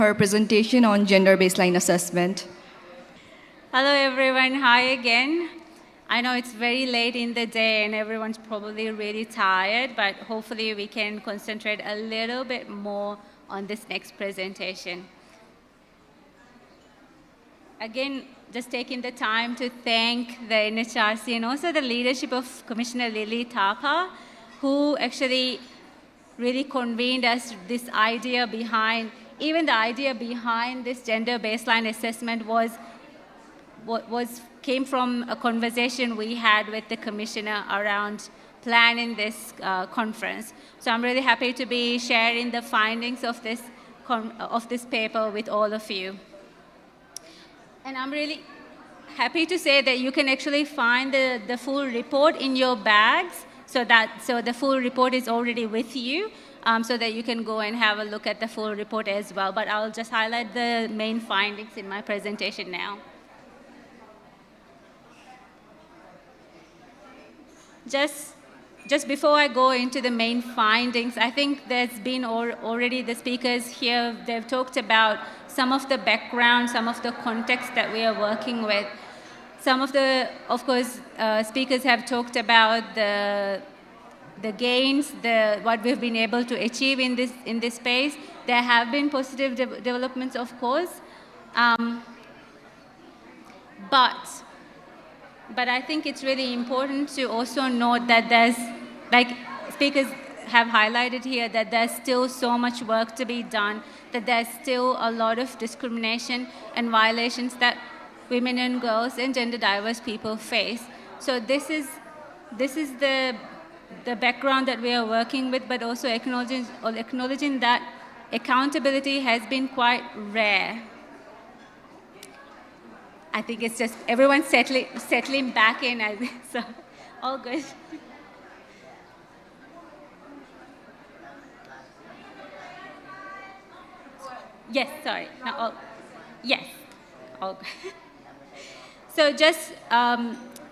her presentation on gender baseline assessment. Hello everyone, hi again. I know it's very late in the day and everyone's probably really tired, but hopefully we can concentrate a little bit more on this next presentation. Again, just taking the time to thank the NHRC and also the leadership of Commissioner Lily Taka, who actually really convened us this idea behind, even the idea behind this gender baseline assessment came from a conversation we had with the commissioner around planning this conference. So I'm really happy to be sharing the findings of this paper with all of you. And I'm really happy to say that you can actually find the full report in your bags, so the full report is already with you, so that you can go and have a look at the full report as well. But I'll just highlight the main findings in my presentation now. Just before I go into the main findings, I think there's been already the speakers here, they've talked about some of the background, some of the context that we are working with. Some of the, of course, speakers have talked about the gains, what we've been able to achieve in this space. There have been positive developments, of course, but I think it's really important to also note that there's, like speakers have highlighted here, that there's still so much work to be done, that there's still a lot of discrimination and violations that women and girls and gender diverse people face. So this is the background that we are working with, but also acknowledging that accountability has been quite rare. I think it's just everyone settling back in, so all good. Yes, sorry. No, all, yes, all good. So just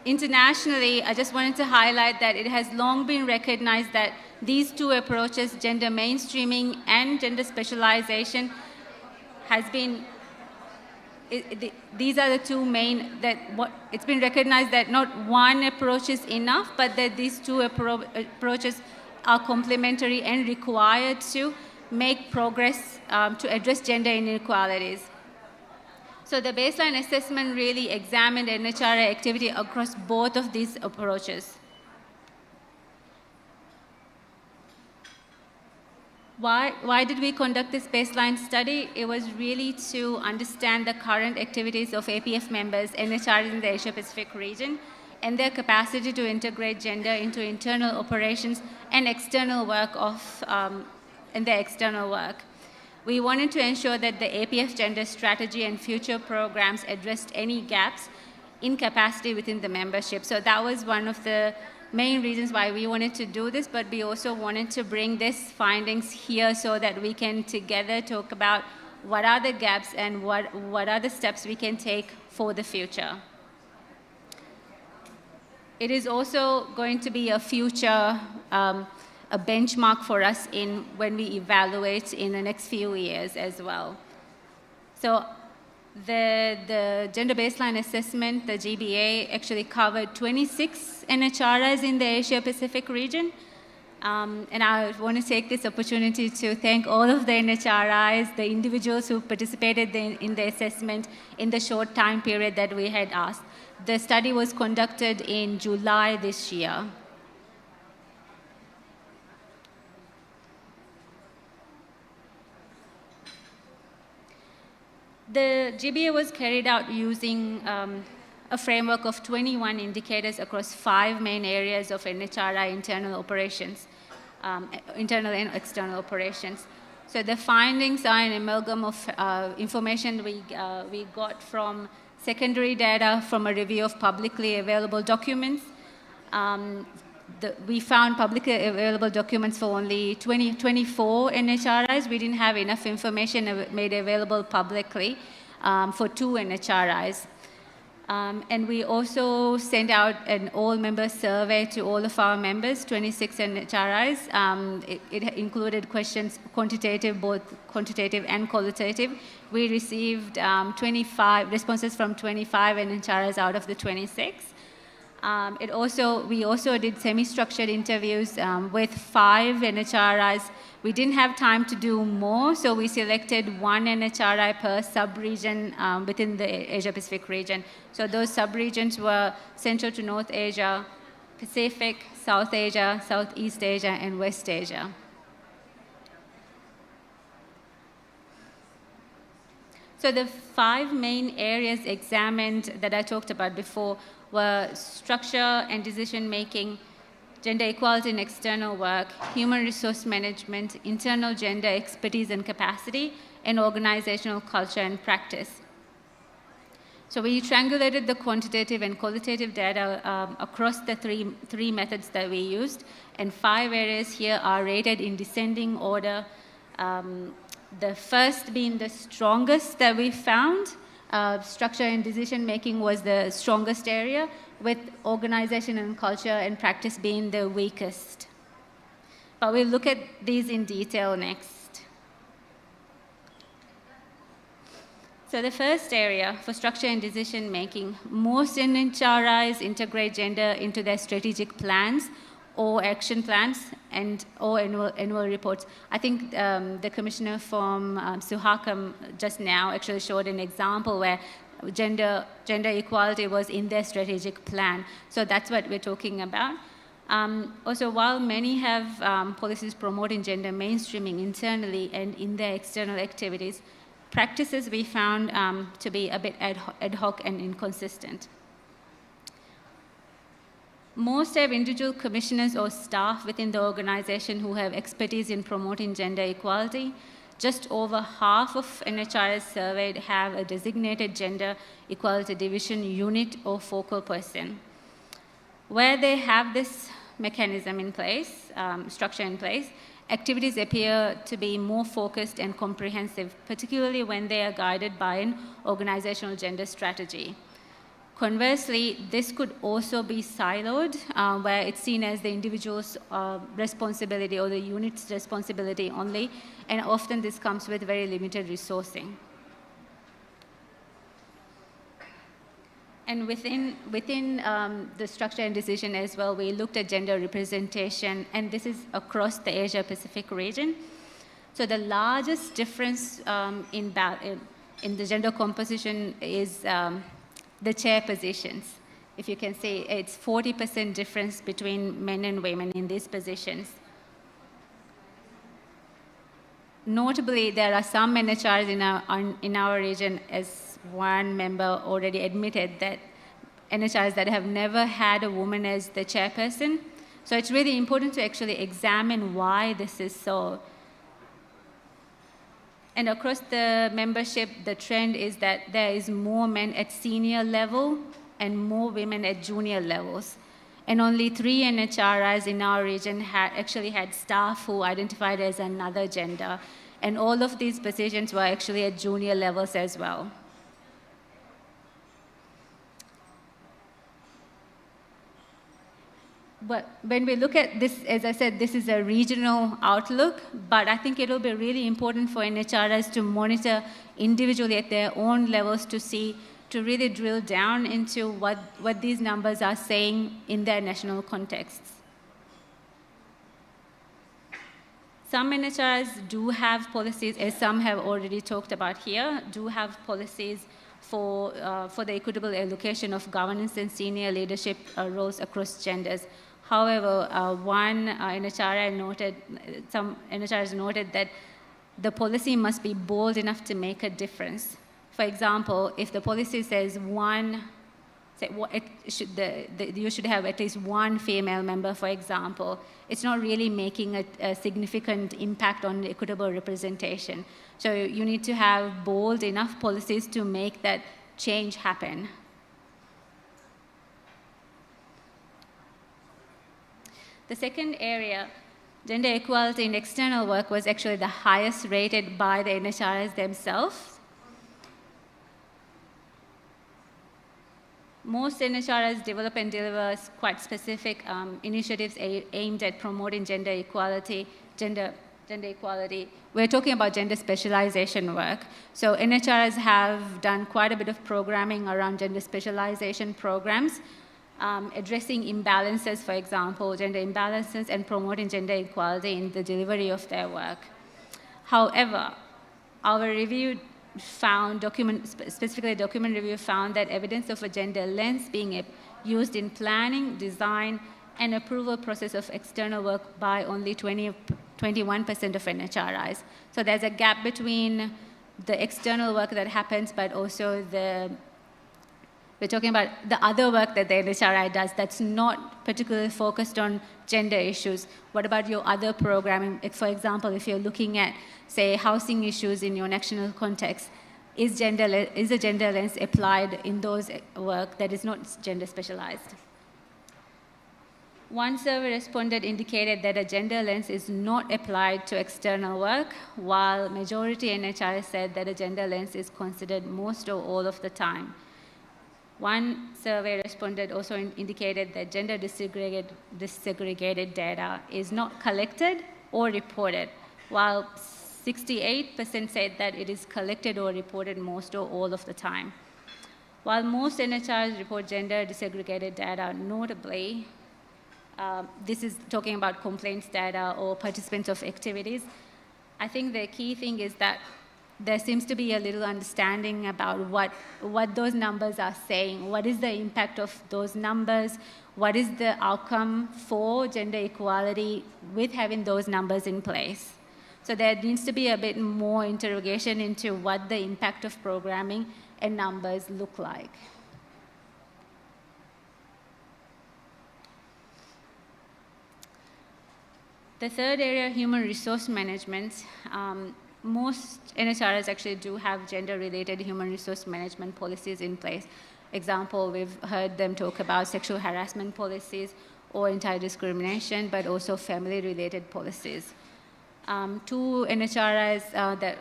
internationally, I just wanted to highlight that it has long been recognized that these two approaches, gender mainstreaming and gender specialization, has been these are the two main, it's been recognized that not one approach is enough, but that these two approaches are complementary and required to make progress to address gender inequalities. So the baseline assessment really examined NHRI activity across both of these approaches. Why did we conduct this baseline study? It was really to understand the current activities of APF members, NHRs in the Asia-Pacific region, and their capacity to integrate gender into internal operations and external work in their external work. We wanted to ensure that the APF gender strategy and future programs addressed any gaps in capacity within the membership. So that was one of the main reasons why we wanted to do this, but we also wanted to bring these findings here so that we can together talk about what are the gaps and what are the steps we can take for the future. It is also going to be a future, a benchmark for us when we evaluate in the next few years as well. So the gender baseline assessment, the GBA, actually covered 26 NHRIs in the Asia-Pacific region. And I want to take this opportunity to thank all of the NHRIs, the individuals who participated in the assessment in the short time period that we had asked. The study was conducted in July this year. The GBA was carried out using a framework of 21 indicators across 5 main areas of NHRI internal operations, internal and external operations. So the findings are an amalgam of information we got from secondary data from a review of publicly available documents. We found publicly available documents for only 24 NHRIs. We didn't have enough information made available publicly for 2 NHRIs. And we also sent out an all-member survey to all of our members, 26 NHRIs. It included questions, quantitative, both quantitative and qualitative. We received 25 responses from 25 NHRIs out of the 26. We also did semi-structured interviews with 5 NHRIs. We didn't have time to do more, so we selected 1 NHRI per sub-region within the Asia-Pacific region. So those sub-regions were Central to North Asia, Pacific, South Asia, Southeast Asia, and West Asia. So the 5 main areas examined that I talked about before were structure and decision-making, gender equality in external work, human resource management, internal gender expertise and capacity, and organizational culture and practice. So we triangulated the quantitative and qualitative data across the three methods that we used, and 5 areas here are rated in descending order. The first being the strongest that we found. Structure and decision-making was the strongest area, with organization and culture and practice being the weakest. But we'll look at these in detail next. So the first area for structure and decision-making, most NHRIs integrate gender into their strategic plans or action plans or annual reports. I think the commissioner from Suhakam just now actually showed an example where gender equality was in their strategic plan. So that's what we're talking about. Also, while many have policies promoting gender mainstreaming internally and in their external activities, practices we found to be a bit ad hoc and inconsistent. Most have individual commissioners or staff within the organization who have expertise in promoting gender equality. Just over half of NHRIs surveyed have a designated gender equality division unit or focal person. Where they have this mechanism in place, structure in place, activities appear to be more focused and comprehensive, particularly when they are guided by an organizational gender strategy. Conversely, this could also be siloed, where it's seen as the individual's responsibility or the unit's responsibility only, and often this comes with very limited resourcing. And within the structure and decision as well, we looked at gender representation, and this is across the Asia-Pacific region. So the largest difference in the gender composition is the chair positions. If you can see, it's 40% difference between men and women in these positions. Notably, there are some NHRs in our region, as one member already admitted, that NHRs that have never had a woman as the chairperson. So it's really important to actually examine why this is so. And across the membership, the trend is that there is more men at senior level and more women at junior levels. And only 3 NHRIs in our region actually had staff who identified as another gender. And all of these positions were actually at junior levels as well. But when we look at this, as I said, this is a regional outlook, but I think it will be really important for NHRIs to monitor individually at their own levels to really drill down into what these numbers are saying in their national contexts. Some NHRIs do have policies, as some have already talked about here, do have policies for the equitable allocation of governance and senior leadership roles across genders. However, some NHRIs noted that the policy must be bold enough to make a difference. For example, if the policy says you should have at least 1 female member, for example, it's not really making a significant impact on equitable representation. So you need to have bold enough policies to make that change happen. The second area, gender equality in external work, was actually the highest rated by the NHRIs themselves. Most NHRIs develop and deliver quite specific initiatives aimed at promoting gender equality. We're talking about gender specialization work. So NHRIs have done quite a bit of programming around gender specialization programs, addressing imbalances, for example, gender imbalances, and promoting gender equality in the delivery of their work. However, our review found, specifically document review found that evidence of a gender lens being used in planning, design, and approval process of external work by only 21% of NHRIs. So there's a gap between the external work that happens, but also we're talking about the other work that the NHRI does that's not particularly focused on gender issues. What about your other programming? For example, if you're looking at, say, housing issues in your national context, is a gender lens applied in those work that is not gender specialized? One survey respondent indicated that a gender lens is not applied to external work, while majority NHRIs said that a gender lens is considered most or all of the time. One survey respondent also indicated that gender disaggregated data is not collected or reported, while 68% said that it is collected or reported most or all of the time. While most NHRs report gender disaggregated data, notably, this is talking about complaints data or participants of activities, I think the key thing is that there seems to be a little understanding about what those numbers are saying. What is the impact of those numbers? What is the outcome for gender equality with having those numbers in place? So there needs to be a bit more interrogation into what the impact of programming and numbers look like. The third area, human resource management. Most NHRIs actually do have gender-related human resource management policies in place. Example, we've heard them talk about sexual harassment policies or anti-discrimination, but also family-related policies. Two NHRIs that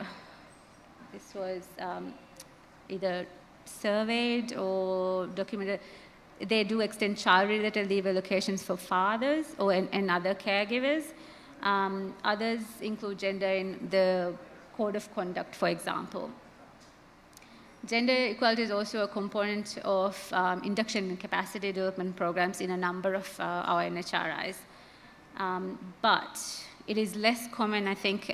this was either surveyed or documented, they do extend child-related leave allocations for fathers and other caregivers. Others include gender in the code of conduct, for example. Gender equality is also a component of induction and capacity development programs in a number of our NHRIs. But it is less common, I think,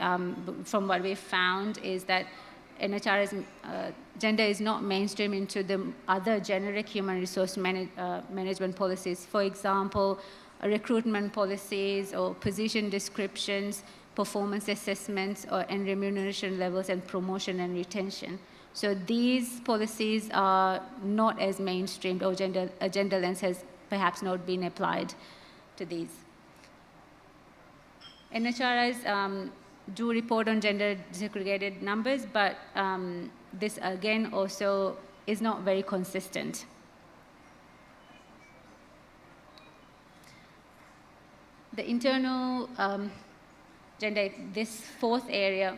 from what we've found, is that NHRIs, gender is not mainstream into the other generic human resource management policies. For example, recruitment policies or position descriptions, performance assessments, and remuneration levels and promotion and retention. So these policies are not as mainstreamed, or a gender lens has perhaps not been applied to these. NHRIs do report on gender disaggregated numbers, but this again also is not very consistent. The internal gender, this fourth area,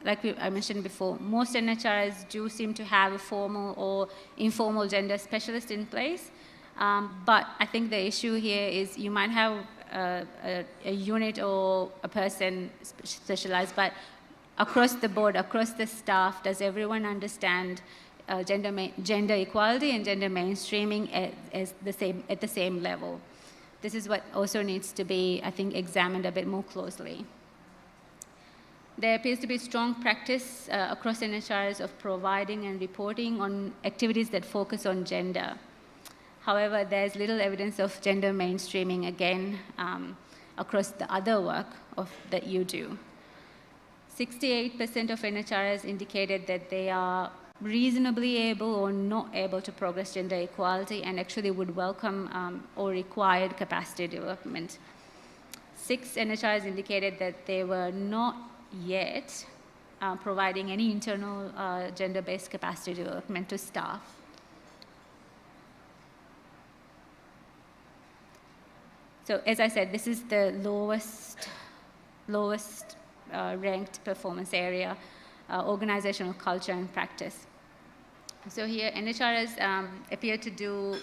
like I mentioned before, most NHRIs do seem to have a formal or informal gender specialist in place. But I think the issue here is you might have a unit or a person specialized, but across the board, across the staff, does everyone understand gender equality and gender mainstreaming at the same level? This is what also needs to be, I think, examined a bit more closely. There appears to be strong practice across NHRIs of providing and reporting on activities that focus on gender. However, there's little evidence of gender mainstreaming, again, across the other work that you do. 68% of NHRIs indicated that they are reasonably able or not able to progress gender equality and actually would welcome or required capacity development. 6 NHRIs indicated that they were not yet providing any internal gender-based capacity development to staff. So as I said, this is the lowest ranked performance area, organizational culture and practice. So here, NHRIs appear to do,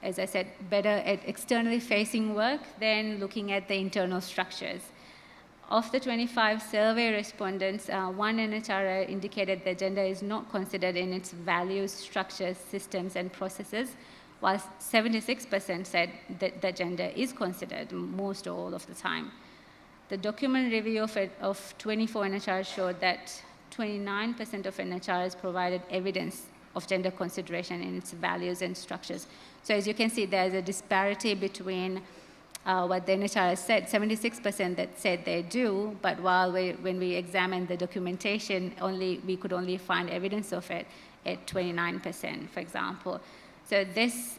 as I said, better at externally facing work than looking at the internal structures. Of the 25 survey respondents, one NHRI indicated that gender is not considered in its values, structures, systems, and processes, while 76% said that gender is considered most or all of the time. The document review of 24 NHRs showed that 29% of NHRs provided evidence of gender consideration in its values and structures. So as you can see, there's a disparity between what the NHRs said, 76% that said they do, but when we examined the documentation, we could only find evidence of it at 29%, for example. So this,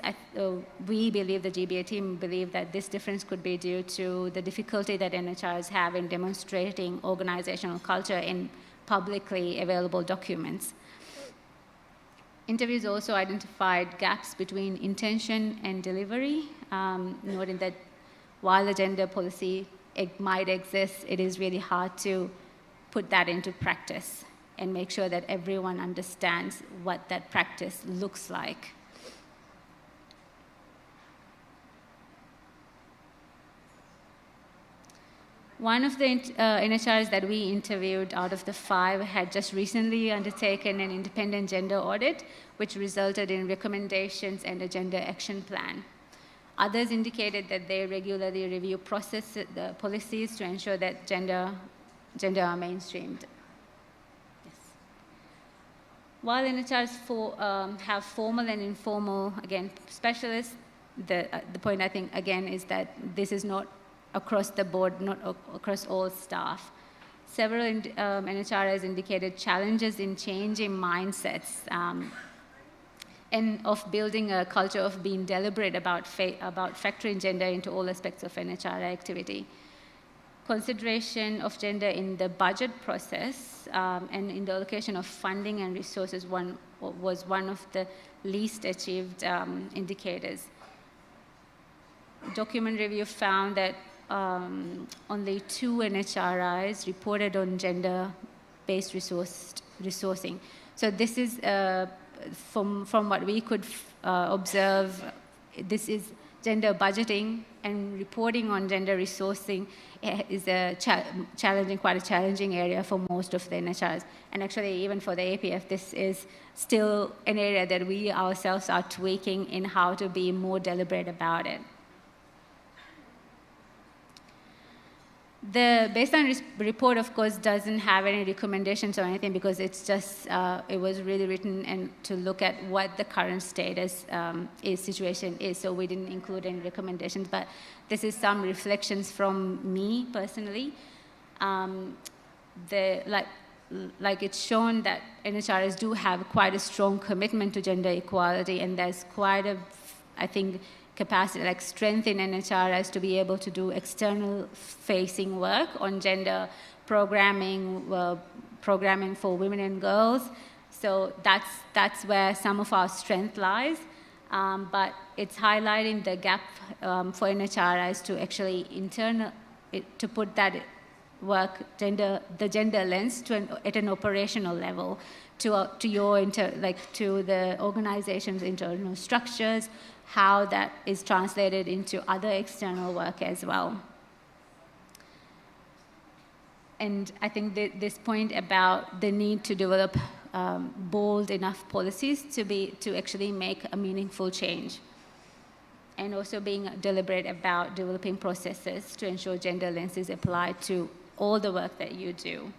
we believe, the GBA team believe that this difference could be due to the difficulty that NHRs have in demonstrating organizational culture in publicly available documents. Interviews also identified gaps between intention and delivery, noting that while the gender policy might exist, it is really hard to put that into practice and make sure that everyone understands what that practice looks like. One of the NHRs that we interviewed out of the 5 had just recently undertaken an independent gender audit, which resulted in recommendations and a gender action plan. Others indicated that they regularly review the policies to ensure that gender are mainstreamed. Yes. While NHRs have formal and informal, again, specialists, the point I think, again, is that this is not across the board, not across all staff. Several NHRIs indicated challenges in changing mindsets and of building a culture of being deliberate about factoring gender into all aspects of NHRI activity. Consideration of gender in the budget process and in the allocation of funding and resources was one of the least achieved indicators. Document review found that only 2 NHRIs reported on gender-based resourcing. So this is, from what we could observe, this is gender budgeting, and reporting on gender resourcing is quite a challenging area for most of the NHRs. And actually, even for the APF, this is still an area that we ourselves are tweaking in how to be more deliberate about it. The baseline report, of course, doesn't have any recommendations or anything, because it's just, it was really written to look at what the current status situation is, so we didn't include any recommendations, but this is some reflections from me personally. Like it's shown that NHRs do have quite a strong commitment to gender equality, and there's quite a, I think, capacity, like strength in NHRIs to be able to do external facing work on gender programming for women and girls. So that's where some of our strength lies. But it's highlighting the gap for NHRIs to actually to put that work, the gender lens at an operational level to the organization's internal structures, how that is translated into other external work as well. And I think this point about the need to develop bold enough policies to actually make a meaningful change, and also being deliberate about developing processes to ensure gender lens is applied to all the work that you do.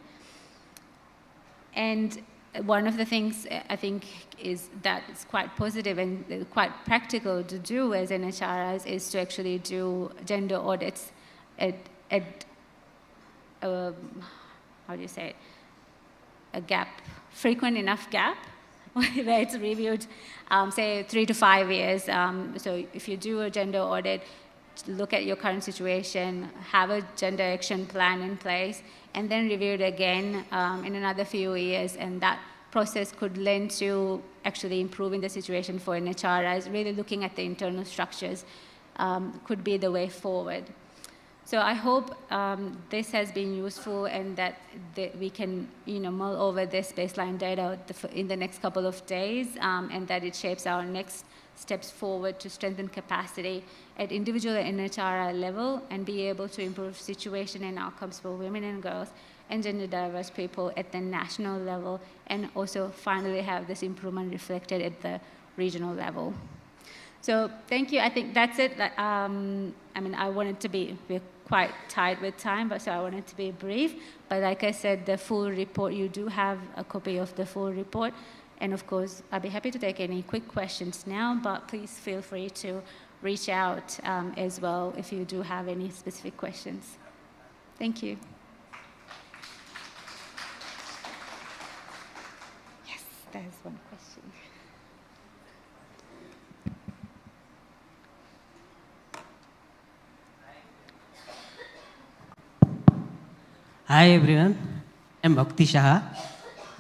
And one of the things I think is that it's quite positive and quite practical to do as NHRIs is to actually do gender audits at how do you say it? A gap, frequent enough gap, where it's reviewed, say 3 to 5 years. So if you do a gender audit, look at your current situation, have a gender action plan in place, and then review it again in another few years, and that process could lend to actually improving the situation for NHRIs. Really looking at the internal structures could be the way forward. So I hope this has been useful and that we can mull over this baseline data in the next couple of days and that it shapes our next steps forward to strengthen capacity at individual and NHRI level and be able to improve situation and outcomes for women and girls and gender diverse people at the national level, and also finally have this improvement reflected at the regional level. So thank you. I think that's it. I mean, we're quite tight with time, so I wanted to be brief. But like I said, the full report, you do have a copy of the full report. And of course, I'll be happy to take any quick questions now, but please feel free to reach out as well if you do have any specific questions. Thank you. Yes, there's one question. Hi everyone, I'm Bhakti Shah.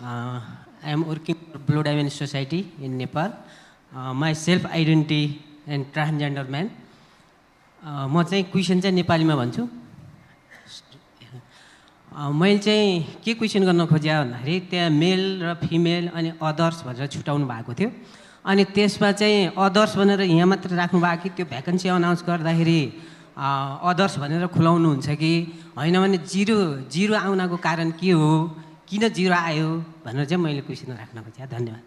I am working for Blue Diamond Society in Nepal. My self-identity and transgender man. म चाहिँ question चाहिँ नेपालीमा भन्छु. मैले चाहिँ के question गर्न खोजेँ भन्दाखेरि त्यहाँ मेल र फिमेल अनि अदर्स भनेर छुटाउनु भएको थियो. अनि त्यसमा चाहिँ अदर्स भनेर यहाँ मात्र राख्नु भएको कि त्यो भ्याकेन्सी अनाउन्स गर्दाखेरि अदर्स भनेर खुलाउनु हुन्छ कि हैन भने जिरो आउनको कारण के हो, किन जिरो आयो भनेर चाहिँ मैले क्वेसन राख्न खोजेँ. धन्यवाद.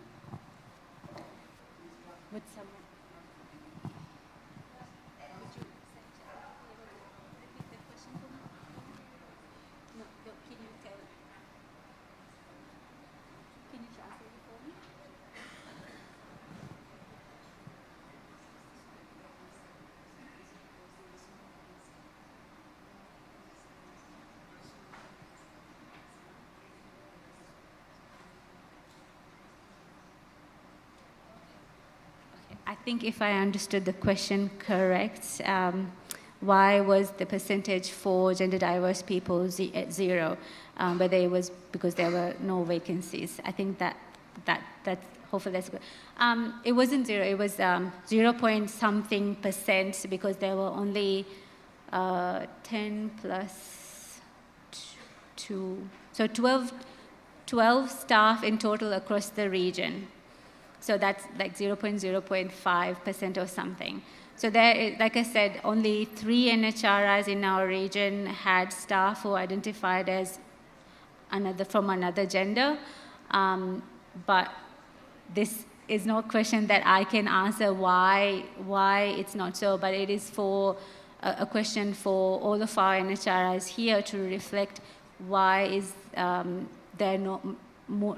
I think if I understood the question correct, why was the percentage for gender diverse people at zero? Whether it was because there were no vacancies. I think that hopefully that's good. It wasn't zero. It was 0 point something % because there were only 10 plus 2, so 12 staff in total across the region. So that's like 0.5% or something. So there, like I said, only 3 NHRIs in our region had staff who identified as from another gender. But this is no question that I can answer why it's not so, but it is for a question for all of our NHRIs here to reflect why is there not more.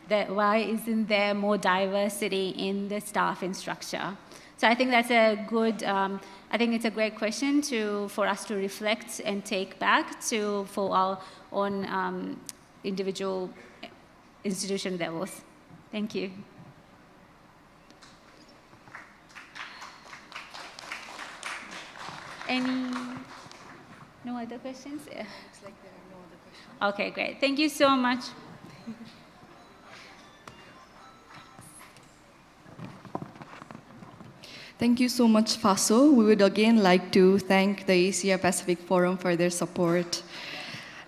Why isn't there more diversity in the staffing structure? So I think that's a good, I think it's a great question for us to reflect and take back for our own individual institution levels. Thank you. No other questions? Looks like there are no other questions. Okay, great. Thank you so much. Thank you so much, Faso. We would again like to thank the Asia Pacific Forum for their support.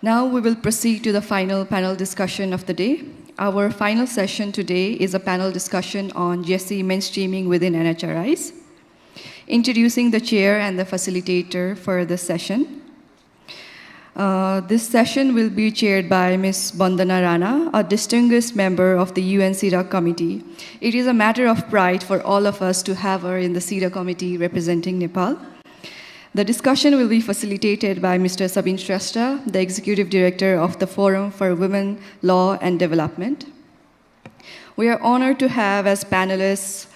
Now we will proceed to the final panel discussion of the day. Our final session today is a panel discussion on GESI Mainstreaming within NHRIs. Introducing the chair and the facilitator for this session. This session will be chaired by Ms. Bandana Rana, a distinguished member of the UN CEDAW committee. It is a matter of pride for all of us to have her in the CEDAW committee representing Nepal. The discussion will be facilitated by Mr. Sabin Shrestha, the Executive Director of the Forum for Women, Law and Development. We are honored to have as panelists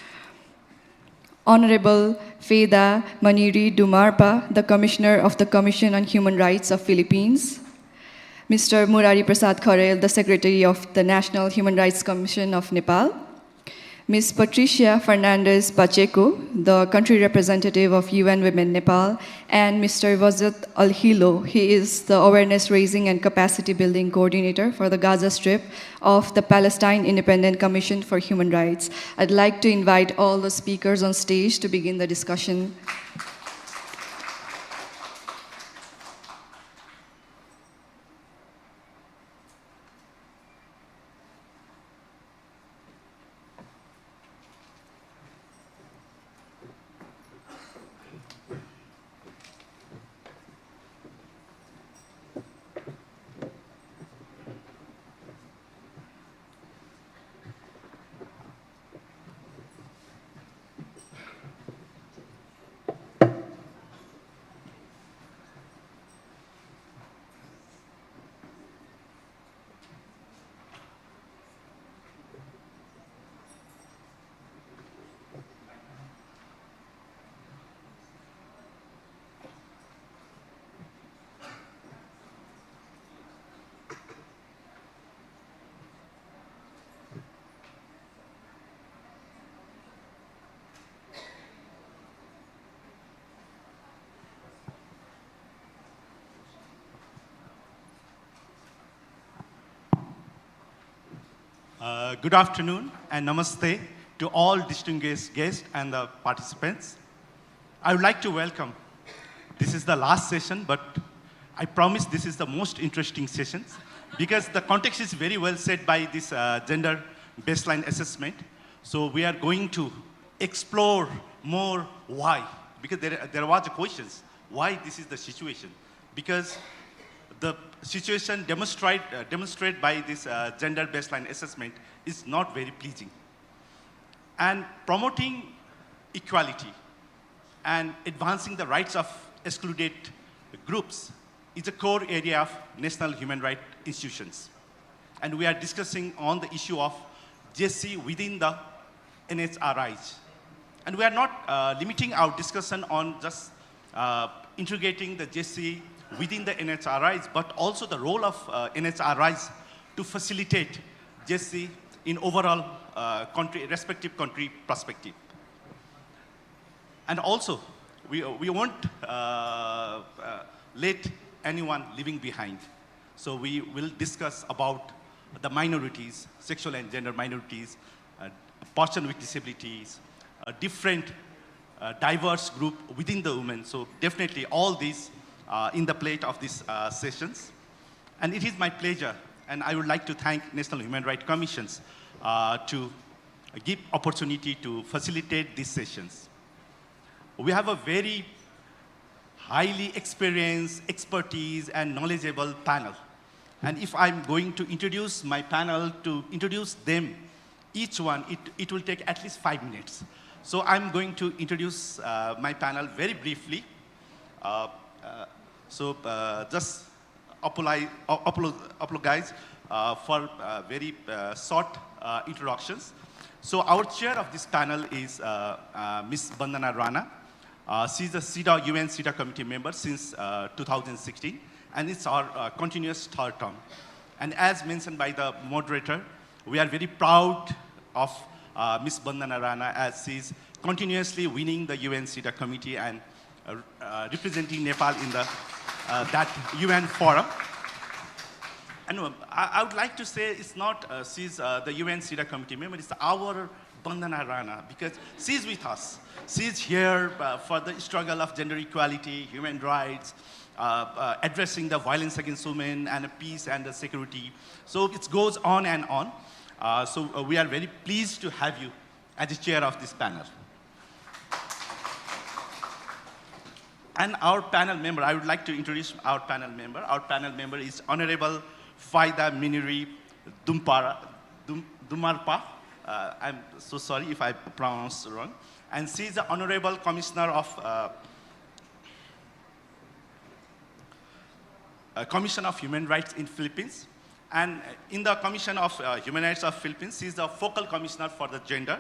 Honorable Faydah Maniri Dumarpa, the Commissioner of the Commission on Human Rights of Philippines, Mr. Murari Prasad Kharel, the Secretary of the National Human Rights Commission of Nepal, Ms. Patricia Fernandez Pacheco, the Country Representative of UN Women Nepal, and Mr. Bahjat Al-Hilo. He is the Awareness Raising and Capacity Building Coordinator for the Gaza Strip of the Palestine Independent Commission for Human Rights. I'd like to invite all the speakers on stage to begin the discussion. Good afternoon and namaste to all distinguished guests and the participants. I would like to welcome. This is the last session, but I promise this is the most interesting session because the context is very well set by this gender baseline assessment. So we are going to explore more why, because there was a question, why this is the situation? Because the situation demonstrated by this gender baseline assessment is not very pleasing. And promoting equality and advancing the rights of excluded groups is a core area of national human rights institutions. And we are discussing on the issue of GESI within the NHRIs. And we are not limiting our discussion on just integrating the GESI within the NHRIs, but also the role of NHRIs to facilitate GESI in overall respective country perspective. And also, we won't let anyone leaving behind. So we will discuss about the minorities, sexual and gender minorities, person with disabilities, different diverse group within the women. So definitely all these in the plate of these sessions. And it is my pleasure, and I would like to thank National Human Rights Commissions to give opportunity to facilitate these sessions. We have a very highly experienced, expertise, and knowledgeable panel. And if I'm going to introduce my panel, to introduce them, each one, it will take at least 5 minutes. So I'm going to introduce my panel very briefly. Just apologize for very short introductions. So our chair of this panel is Ms. Bandana Rana. She's a CEDAW, UN CEDAW committee member since 2016, and it's our continuous third term. And as mentioned by the moderator, we are very proud of Ms. Bandana Rana as she's continuously winning the UN CEDAW committee and representing Nepal in the that UN forum. And I would like to say it's not she's the UN CEDAW committee member, it's our Bandana Rana, because she's with us. She's here for the struggle of gender equality, human rights, addressing the violence against women and peace and the security. So it goes on and on. So we are very pleased to have you as the chair of this panel. And our panel member, I would like to introduce our panel member. Our panel member is Honorable Faydah Maniri Dumarpa. I'm so sorry if I pronounced wrong. And she is the Honorable Commissioner of Commission of Human Rights in Philippines. And in the Commission of Human Rights of Philippines, she is the focal commissioner for the gender.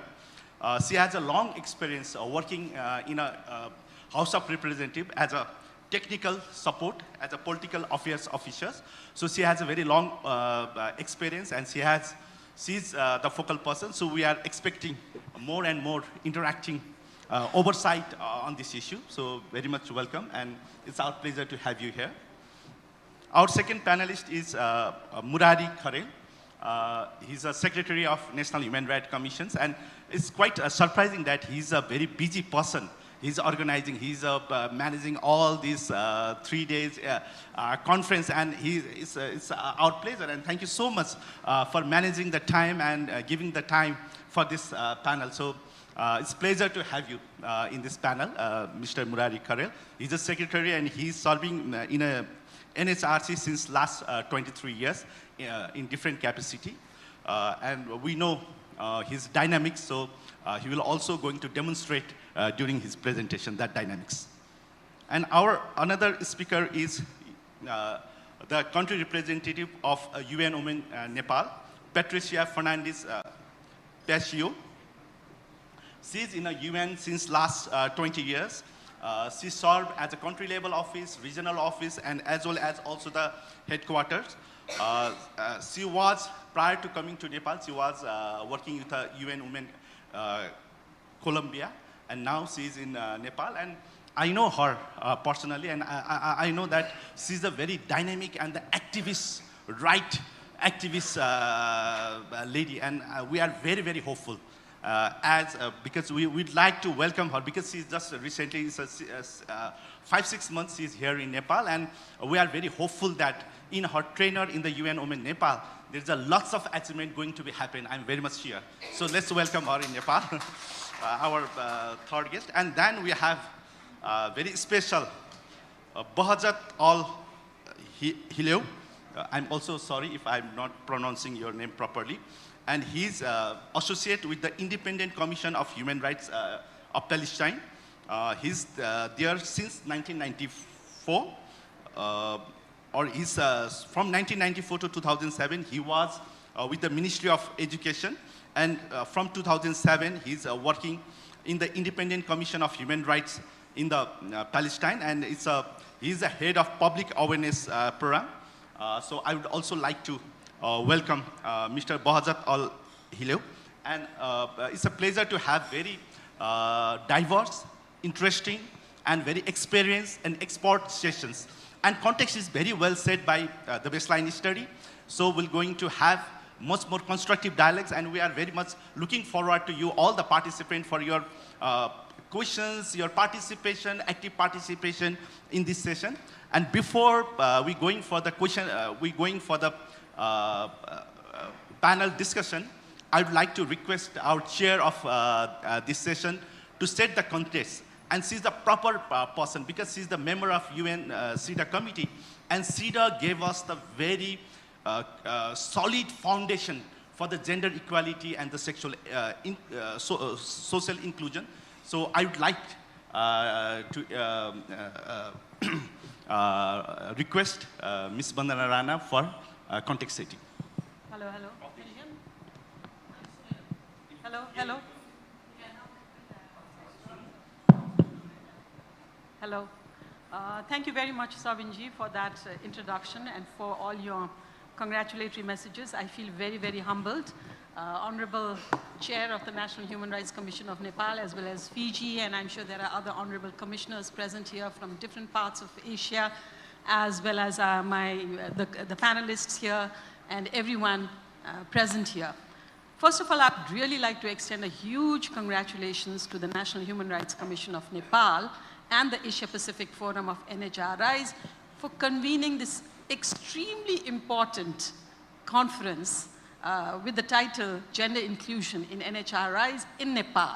She has a long experience working in a House of Representatives as a technical support, as a political affairs officer. So she has a very long experience, and she's the focal person. So we are expecting more and more interacting oversight on this issue. So very much welcome, and it's our pleasure to have you here. Our second panelist is Murari Kharel. He's a secretary of National Human Rights Commissions, and it's quite surprising that he's a very busy person. He's organizing, he's managing all these 3 days conference, and it's our pleasure. And thank you so much for managing the time and giving the time for this panel. So it's a pleasure to have you in this panel, Mr. Murari Kharel. He's a secretary, and he's serving in a NHRC since last 23 years in different capacity. And we know his dynamics, so he will also going to demonstrate during his presentation that dynamics. And our another speaker is the country representative of UN Women Nepal, Patricia Fernandez Pacheco. She's in a UN since last 20 years. She served as a country level office, regional office, and as well as also the headquarters. She was, prior to coming to Nepal, she was working with the UN Women Colombia, and now she's in Nepal. And I know her personally, and I know that she's a very dynamic and the activist right activist lady, and we are very, very hopeful because we'd like to welcome her because she's just recently, 5-6 months she's here in Nepal, and we are very hopeful that in her trainer in the UN Women Nepal, there's lots of achievement going to be happen. I'm very much here. So let's welcome her in Nepal, our third guest. And then we have very special Bahjat Al-Hilo. I'm also sorry if I'm not pronouncing your name properly. And he's associate with the Independent Commission of Human Rights of Palestine. He's there since 1994. Or he's from 1994 to 2007, he was with the Ministry of Education. And from 2007, he's working in the Independent Commission of Human Rights in the Palestine. And he's the head of public awareness program. So I would also like to welcome Mr. Bahjat Al-Hilo. And it's a pleasure to have very diverse, interesting, and very experienced and expert sessions. And context is very well said by the baseline study. So we're going to have much more constructive dialogues, and we are very much looking forward to you, all the participants, for your questions, your participation, active participation in this session. And before we going for the question, we going for the panel discussion, I would like to request our chair of this session to set the context. And she's the proper person because she's the member of UN CEDAW committee. And CEDAW gave us the very solid foundation for the gender equality and the sexual social inclusion. So I would like to request Ms. Bandana Rana for context setting. Hello, hello. Can you hear me? Hello, hello. Hello. Thank you very much, Sabinji, for that introduction and for all your congratulatory messages. I feel very, very humbled. Honorable Chair of the National Human Rights Commission of Nepal, as well as Fiji, and I'm sure there are other honorable commissioners present here from different parts of Asia, as well as the panelists here and everyone present here. First of all, I'd really like to extend a huge congratulations to the National Human Rights Commission of Nepal and the Asia-Pacific Forum of NHRIs for convening this extremely important conference with the title Gender Inclusion in NHRIs in Nepal.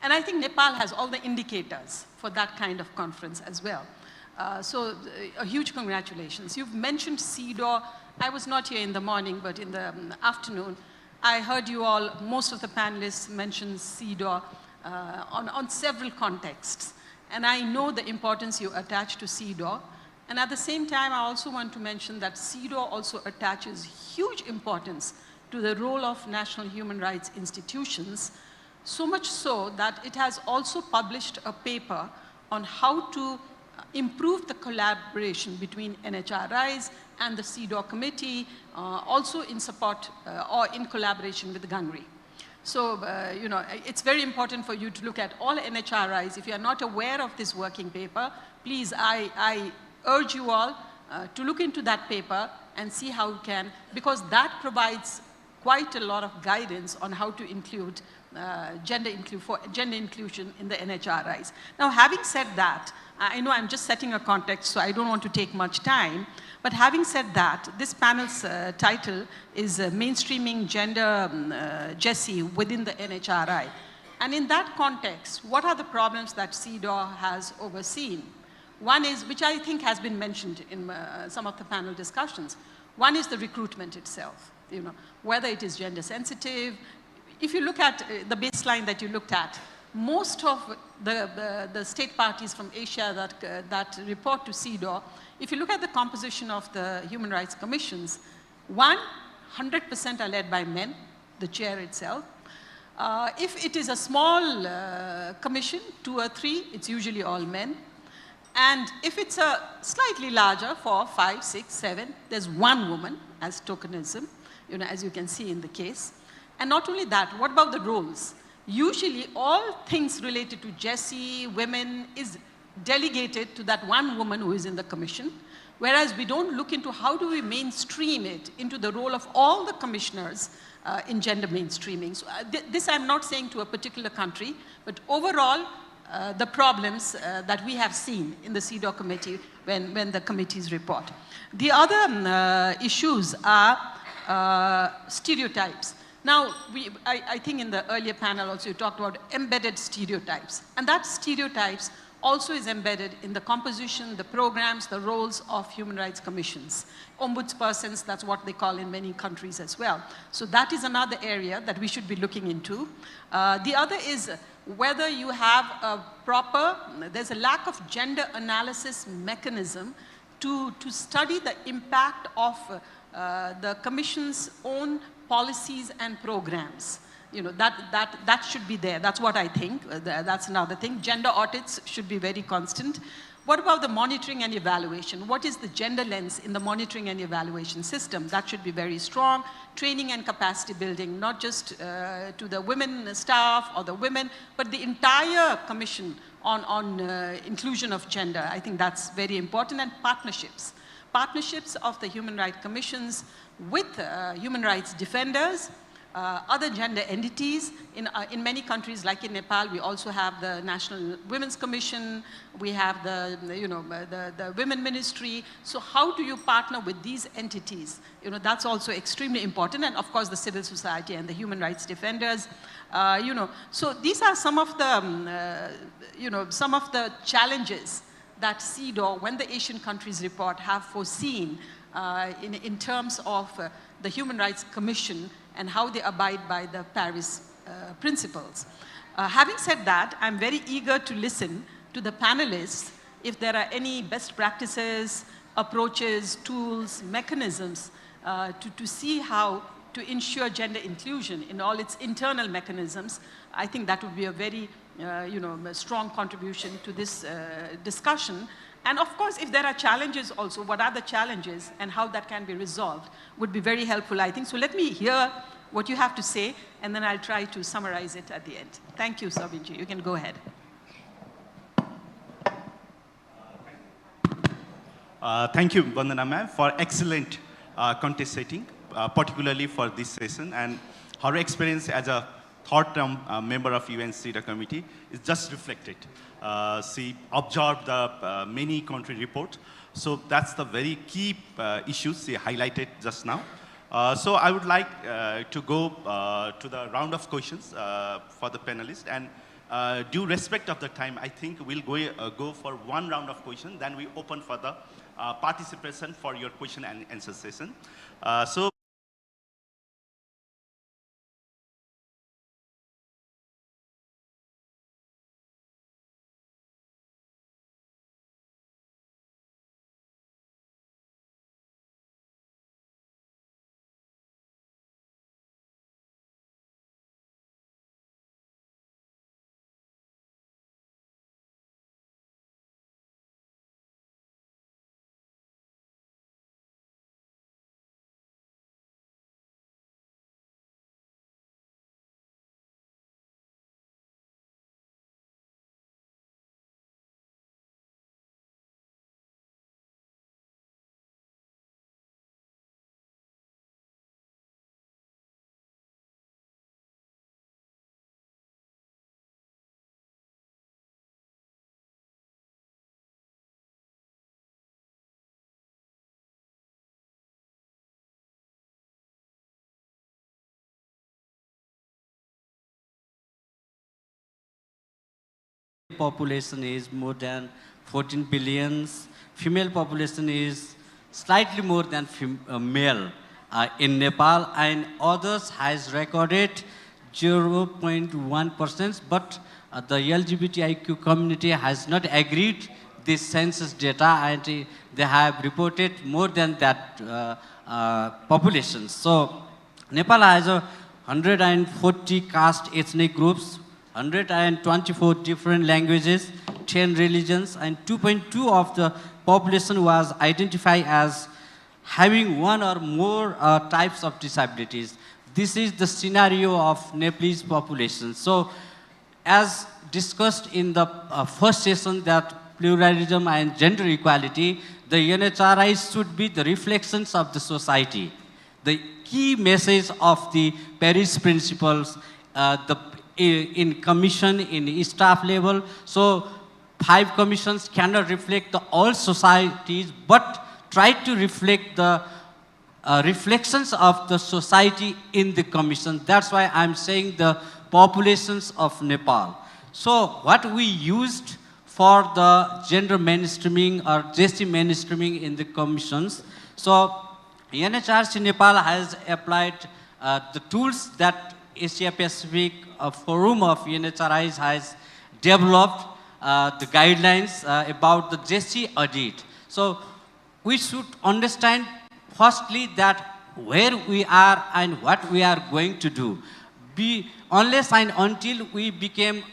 And I think Nepal has all the indicators for that kind of conference as well. So a huge congratulations. You've mentioned CEDAW. I was not here in the morning, but in the afternoon, I heard you all, most of the panelists mention CEDAW on several contexts. And I know the importance you attach to CEDAW. And at the same time, I also want to mention that CEDAW also attaches huge importance to the role of national human rights institutions, so much so that it has also published a paper on how to improve the collaboration between NHRIs and the CEDAW committee, also in support or in collaboration with the GANGRI. So, it's very important for you to look at all NHRIs. If you are not aware of this working paper, please, I urge you all to look into that paper and see how you can, because that provides quite a lot of guidance on how to include gender inclusion in the NHRIs. Now, having said that, I know I'm just setting a context, so I don't want to take much time. But having said that, this panel's title is Mainstreaming Gender GESI within the NHRI. And in that context, what are the problems that CEDAW has overseen? One is, which I think has been mentioned in some of the panel discussions, one is the recruitment itself, whether it is gender sensitive. If you look at the baseline that you looked at, most of the state parties from Asia that report to CEDAW, if you look at the composition of the human rights commissions, 100% are led by men, the chair itself. If it is a small commission, 2 or 3, it's usually all men. And if it's a slightly larger, 4, 5, 6, 7, there's 1 woman as tokenism, as you can see in the case. And not only that, what about the roles? Usually all things related to GESI, women, is delegated to that 1 woman who is in the commission. Whereas we don't look into how do we mainstream it into the role of all the commissioners in gender mainstreaming. So this I'm not saying to a particular country, but overall, the problems that we have seen in the CEDAW committee when the committees report. The other issues are stereotypes. Now, I think in the earlier panel also you talked about embedded stereotypes. And that stereotypes also is embedded in the composition, the programs, the roles of human rights commissions. Ombudspersons, that's what they call in many countries as well. So that is another area that we should be looking into. The other is whether you have a proper, there's a lack of gender analysis mechanism to study the impact of the Commission's own policies and programs. You know, that should be there. That's what I think. That's another thing. Gender audits should be very constant. What about the monitoring and evaluation? What is the gender lens in the monitoring and evaluation system? That should be very strong. Training and capacity building, not just to the women staff or the women, but the entire commission on inclusion of gender. I think that's very important. And partnerships. Partnerships of the human rights commissions with human rights defenders, other gender entities. In many countries, like in Nepal, we also have the National Women's Commission, we have the Women Ministry. So how do you partner with these entities? You know, that's also extremely important. And of course, the civil society and the human rights defenders. So these are some of the, some of the challenges that CEDAW, when the Asian countries report, have foreseen in terms of the Human Rights Commission and how they abide by the Paris principles. Having said that, I'm very eager to listen to the panelists if there are any best practices, approaches, tools, mechanisms to see how to ensure gender inclusion in all its internal mechanisms. I think that would be a very a strong contribution to this discussion. And of course, if there are challenges also, what are the challenges and how that can be resolved would be very helpful, I think. So let me hear what you have to say, and then I'll try to summarize it at the end. Thank you, Sabinji. You can go ahead. Thank you, Bandana ma'am, for excellent contest setting, particularly for this session. And her experience as a third-term member of UN CEDAW committee is just reflected. She observed the many country reports. So that's the very key issues she highlighted just now. So I would like to go to the round of questions for the panelists. And due respect of the time, I think we'll go for one round of questions. Then we open for the participation for your question and answer session. So population is more than 14 billions. Female population is slightly more than male in Nepal, and others has recorded 0.1%, but the LGBTIQ community has not agreed this census data, and they have reported more than that population. So Nepal has 140 caste ethnic groups, 124 different languages, 10 religions, and 2.2 of the population was identified as having one or more types of disabilities. This is the scenario of Nepalese population. So, as discussed in the first session, that pluralism and gender equality, the NHRIs should be the reflections of the society. The key message of the Paris Principles, in commission, in staff level. So 5 commissions cannot reflect all societies, but try to reflect the reflections of the society in the commission. That's why I'm saying the populations of Nepal. So what we used for the gender mainstreaming or GESI mainstreaming in the commissions. So NHRC Nepal has applied the tools that Asia Pacific Forum of NHRIs has developed, the guidelines about the GESI audit. So we should understand firstly that where we are and what we are going to do. Unless and until we became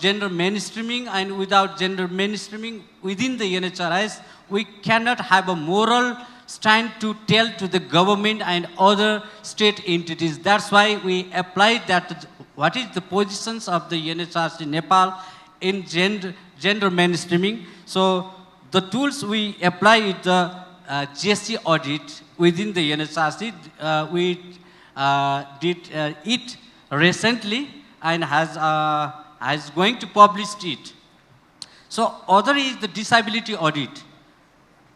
gender mainstreaming, and without gender mainstreaming within the NHRIs, we cannot have a moral stand to tell to the government and other state entities. That's why we applied that, what is the positions of the NHRC Nepal in gender mainstreaming. So the tools we apply is the GESI audit within the NHRC. We did it recently and has going to publish it. So other is the disability audit.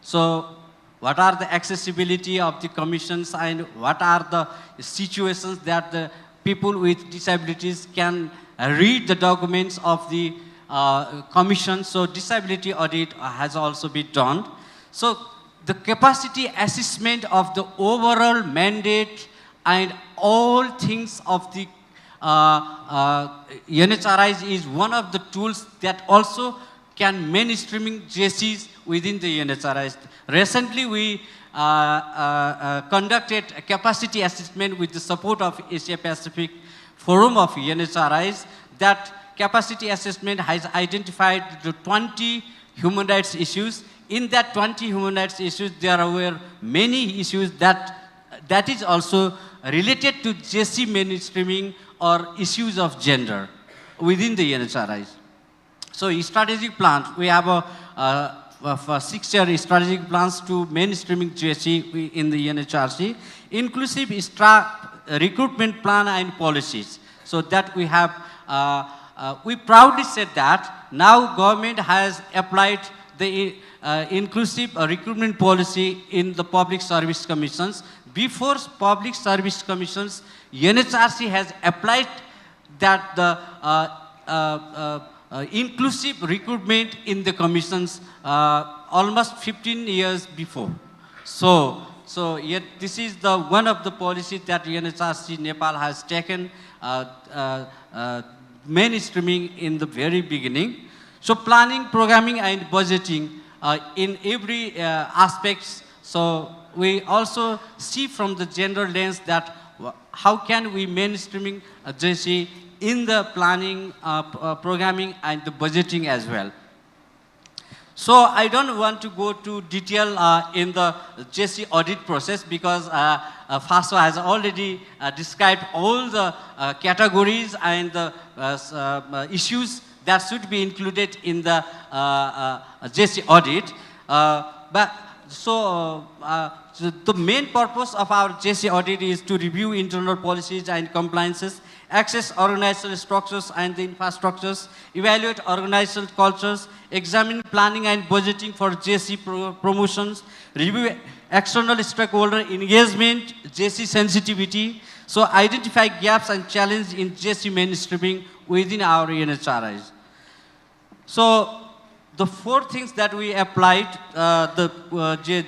So what are the accessibility of the commissions and what are the situations that the people with disabilities can read the documents of the commission. So disability audit has also been done. So the capacity assessment of the overall mandate and all things of the NHRIs is one of the tools that also can mainstreaming GESIs within the NHRIs. Recently, we conducted a capacity assessment with the support of Asia Pacific Forum of NHRIs. That capacity assessment has identified the 20 human rights issues. In that 20 human rights issues, there were many issues that is also related to GESI mainstreaming or issues of gender within the NHRIs. So strategic plans, we have a 6-year strategic plans to mainstreaming GESI in the NHRC, inclusive recruitment plan and policies. So that we have, we proudly said that now government has applied the inclusive recruitment policy in the public service commissions. Before public service commissions, NHRC has applied that the inclusive recruitment in the commissions almost 15 years before. So yet this is the one of the policies that NHRC Nepal has taken mainstreaming in the very beginning. So planning, programming and budgeting in every aspects. So we also see from the gender lens that how can we mainstreaming GESI in the planning, programming and the budgeting as well. So I don't want to go to detail in the GESI audit process because Fasoha has already described all the categories and the issues that should be included in the GESI audit. So the main purpose of our GESI audit is to review internal policies and compliances, access organizational structures and the infrastructures, evaluate organizational cultures, examine planning and budgeting for GESI promotions, review external stakeholder engagement, GESI sensitivity, so identify gaps and challenges in GESI mainstreaming within our NHRIs. So the 4 things that we applied, the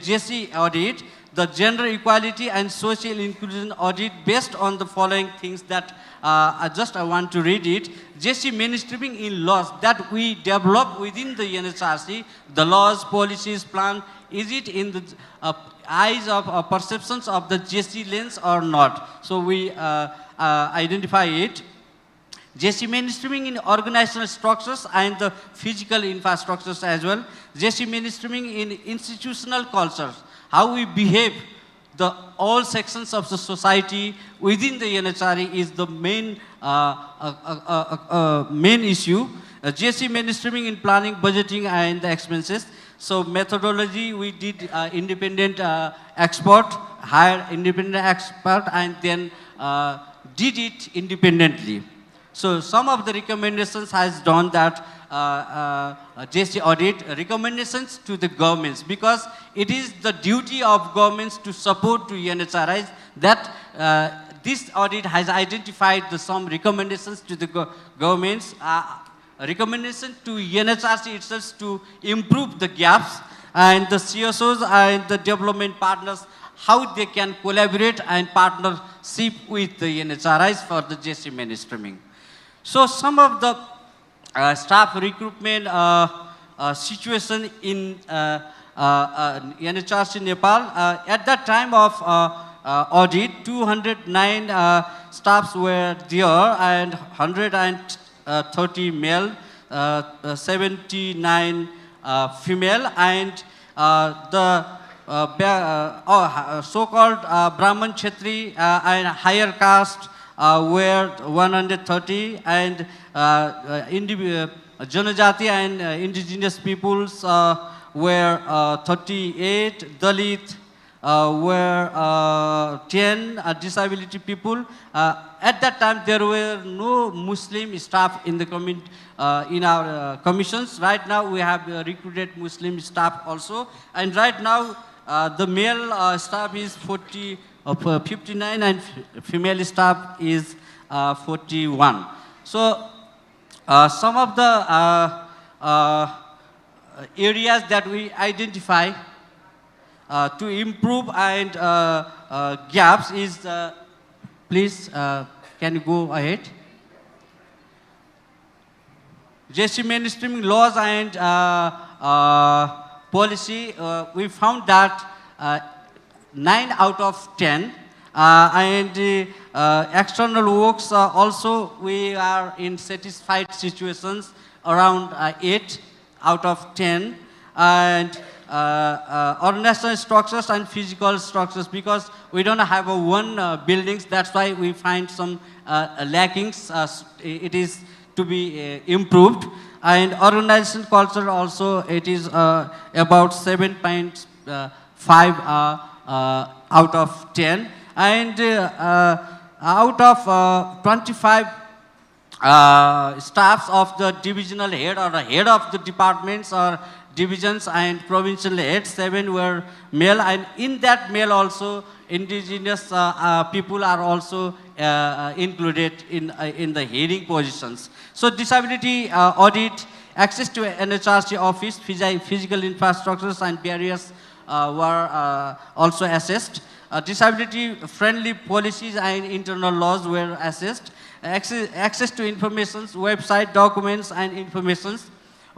GESI audit, the gender equality and social inclusion audit based on the following things that I want to read it. GESI mainstreaming in laws that we develop within the NHRC, the laws, policies, plan, is it in the eyes of perceptions of the GESI lens or not? So we identify it. GESI mainstreaming in organizational structures and the physical infrastructures as well. GESI mainstreaming in institutional cultures, how we behave, all sections of the society within the NHRI is the main issue. GESI mainstreaming in planning, budgeting and the expenses. So methodology, we did independent expert, hired independent expert, and then did it independently. So some of the recommendations has done that GESI audit recommendations to the governments, because it is the duty of governments to support to NHRIs that this audit has identified some recommendations to the governments, recommendation to NHRC itself to improve the gaps, and the CSOs and the development partners, how they can collaborate and partnership with the NHRIs for the GESI mainstreaming. So some of the staff recruitment situation in NHRC Nepal, at that time of audit, 209 staffs were there, and 130 male, 79 female, and the so-called Brahman Kshetri and higher caste were 130, and Janajati and indigenous peoples were 38, Dalit were 10, disability people. At that time, there were no Muslim staff in the in our commissions. Right now, we have recruited Muslim staff also, and right now, the male staff is 59, and female staff is 41. So, some of the areas that we identify to improve and gaps is, please, can you go ahead? GESI mainstreaming laws and policy, we found that 9 out of 10, and external works also we are in satisfied situations around 8 out of 10, and organizational structures and physical structures, because we don't have one buildings, that's why we find some lackings. It is to be improved. And organization culture also, it is about 7.5 out of 10. And out of 25 staffs of the divisional head or the head of the departments or divisions and provincial heads, 7 were male, and in that male also indigenous people are also included in the heading positions. So disability audit, access to NHRC office, physical infrastructures and barriers were also assessed. Disability friendly policies and internal laws were assessed. Access to informations, website, documents and informations.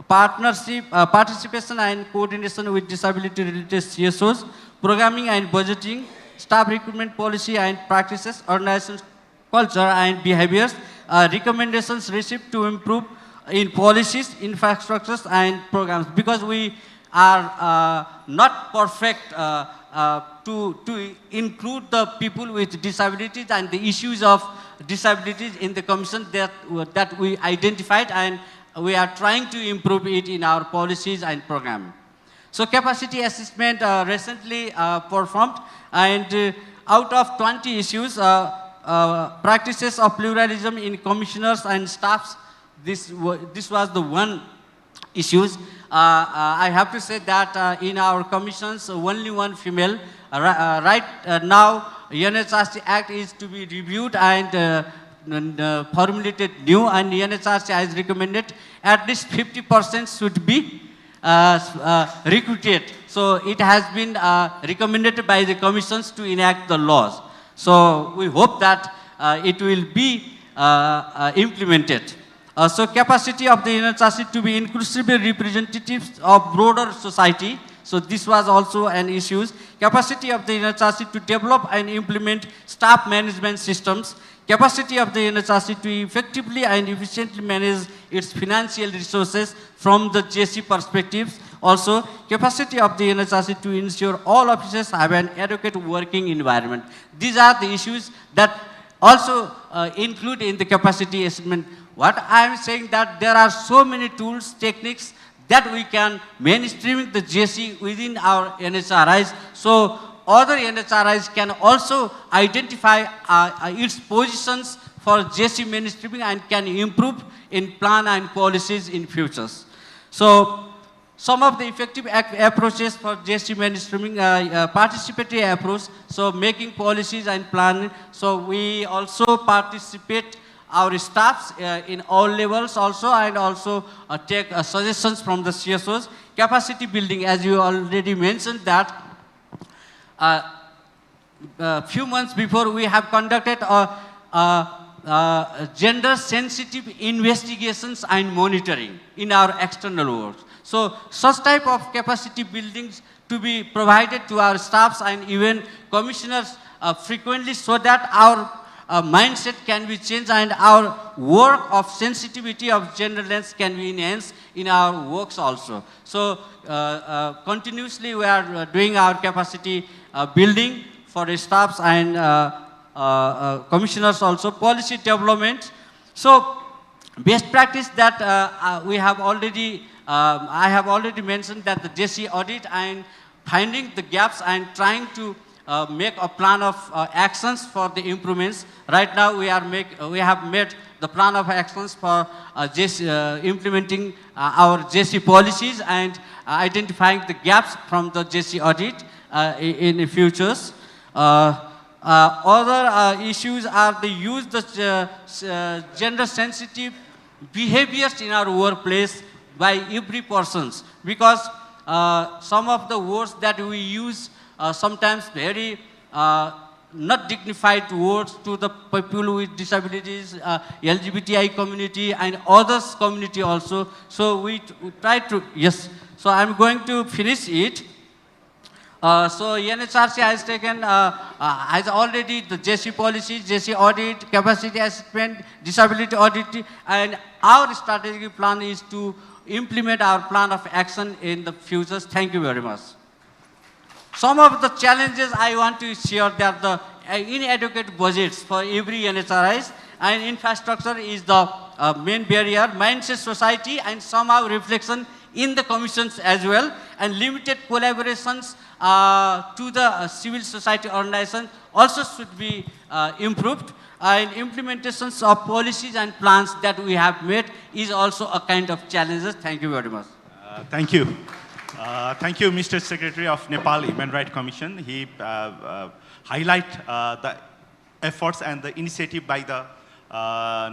Participation and coordination with disability-related CSOs, programming and budgeting, staff recruitment policy and practices, organization culture and behaviors, recommendations received to improve in policies, infrastructures and programs. Because we are not perfect to include the people with disabilities and the issues of disabilities in the commission that we identified, and we are trying to improve it in our policies and program. So capacity assessment recently performed, and out of 20 issues, practices of pluralism in commissioners and staffs, this was the one issues. I have to say that in our commissions, only one female. Right now, NHRC Act is to be reviewed and formulated new, and NHRC has recommended at least 50% should be recruited. So it has been recommended by the commissions to enact the laws. So we hope that it will be implemented. So capacity of the NHRC to be inclusively representatives of broader society. So this was also an issue. Capacity of the NHRC to develop and implement staff management systems. Capacity of the NHRC to effectively and efficiently manage its financial resources from the GESI perspectives. Also, capacity of the NHRC to ensure all officers have an adequate working environment. These are the issues that also include in the capacity assessment. What I am saying that there are so many tools, techniques that we can mainstream the GESI within our NHRIs, so other NHRIs can also identify its positions for GESI mainstreaming and can improve in plan and policies in futures. So some of the effective approaches for GESI mainstreaming, participatory approach, so making policies and planning. So we also participate our staffs in all levels also, and also take suggestions from the CSOs. Capacity building, as you already mentioned that, a few months before we have conducted gender-sensitive investigations and monitoring in our external work. So such type of capacity buildings to be provided to our staffs and even commissioners frequently, so that our mindset can be changed and our work of sensitivity of gender lens can be enhanced in our works also. So continuously we are doing our capacity building for the staffs and commissioners also. Policy development. So best practice that we have already, I have already mentioned that the GESI audit and finding the gaps and trying to make a plan of actions for the improvements. Right now we have made the plan of actions for implementing our GESI policies and identifying the gaps from the GESI audit in the futures. Other issues are the use the gender sensitive behaviors in our workplace by every persons, because some of the words that we use sometimes very not dignified words to the people with disabilities, LGBTI community and others community also. So we try to, yes. So I'm going to finish it. So NHRC has taken, has already the GESI policy, GESI audit, capacity assessment, disability audit, and our strategic plan is to implement our plan of action in the futures. Thank you very much. Some of the challenges I want to share that the inadequate budgets for every NHRIs and infrastructure is the main barrier, mindset society and somehow reflection in the commissions as well, and limited collaborations to the civil society organization also should be improved, and implementations of policies and plans that we have made is also a kind of challenges. Thank you very much. Thank you. Thank you, Mr. Secretary of Nepal Human Rights Commission. He highlight the efforts and the initiative by the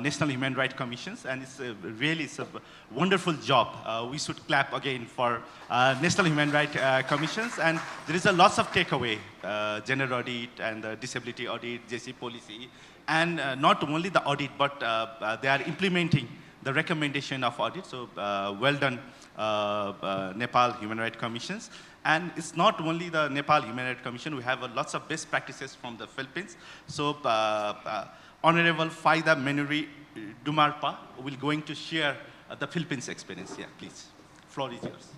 National Human Rights Commissions, and it's really a wonderful job. We should clap again for National Human Rights Commissions, and there is a lots of takeaway, gender audit and disability audit, GESI policy, and not only the audit, but they are implementing the recommendation of audit. So well done, Nepal Human Rights Commissions. And it's not only the Nepal Human Rights Commission, we have lots of best practices from the Philippines. So Honorable Faydah Maniri Dumarpa will going to share the Philippines experience. Yeah, please. Floor is yours.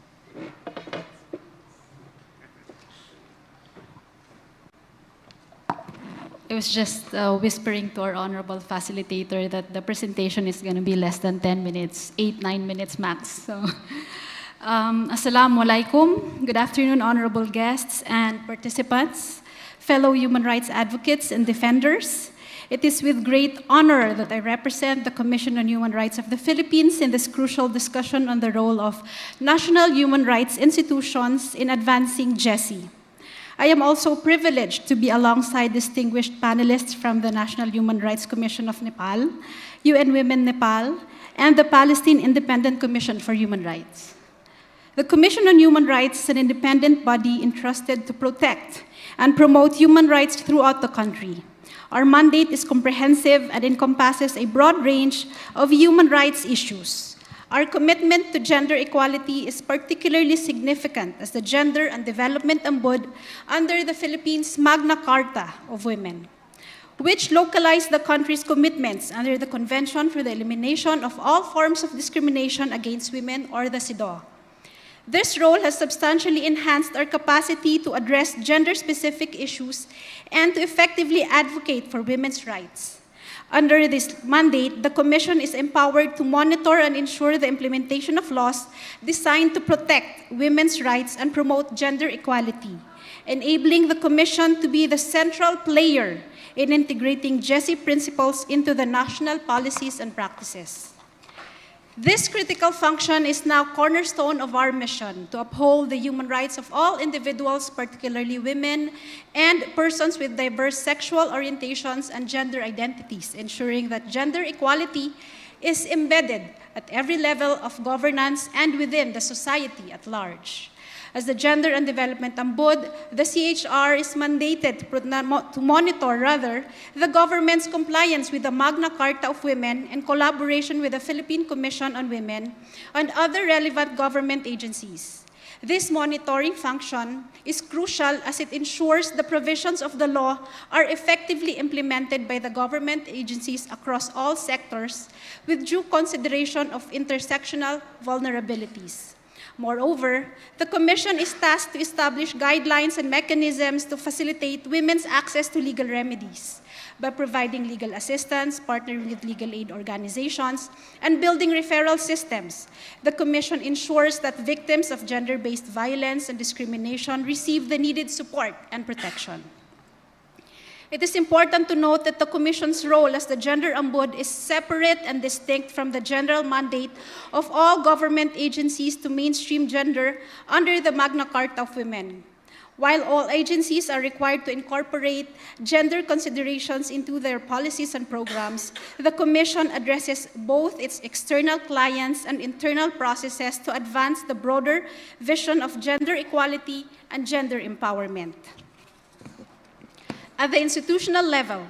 I was just whispering to our honorable facilitator that the presentation is going to be less than 10 minutes, 8-9 minutes max. So, Assalamu alaikum. Good afternoon, honorable guests and participants, fellow human rights advocates and defenders. It is with great honor that I represent the Commission on Human Rights of the Philippines in this crucial discussion on the role of national human rights institutions in advancing GESI. I am also privileged to be alongside distinguished panelists from the National Human Rights Commission of Nepal, UN Women Nepal, and the Palestine Independent Commission for Human Rights. The Commission on Human Rights is an independent body entrusted to protect and promote human rights throughout the country. Our mandate is comprehensive and encompasses a broad range of human rights issues. Our commitment to gender equality is particularly significant as the Gender and Development Ambud under the Philippines Magna Carta of Women, which localized the country's commitments under the Convention for the Elimination of All Forms of Discrimination Against Women, or the CEDAW. This role has substantially enhanced our capacity to address gender-specific issues and to effectively advocate for women's rights. Under this mandate, the Commission is empowered to monitor and ensure the implementation of laws designed to protect women's rights and promote gender equality, enabling the Commission to be the central player in integrating GESI principles into the national policies and practices. This critical function is now cornerstone of our mission to uphold the human rights of all individuals, particularly women and persons with diverse sexual orientations and gender identities, ensuring that gender equality is embedded at every level of governance and within the society at large. As the Gender and Development Ombudsman, the CHR is mandated to monitor the government's compliance with the Magna Carta of Women in collaboration with the Philippine Commission on Women and other relevant government agencies. This monitoring function is crucial as it ensures the provisions of the law are effectively implemented by the government agencies across all sectors with due consideration of intersectional vulnerabilities. Moreover, the Commission is tasked to establish guidelines and mechanisms to facilitate women's access to legal remedies by providing legal assistance, partnering with legal aid organizations, and building referral systems. The Commission ensures that victims of gender-based violence and discrimination receive the needed support and protection. It is important to note that the Commission's role as the Gender Ombudsman is separate and distinct from the general mandate of all government agencies to mainstream gender under the Magna Carta of Women. While all agencies are required to incorporate gender considerations into their policies and programs, the Commission addresses both its external clients and internal processes to advance the broader vision of gender equality and gender empowerment. At the institutional level,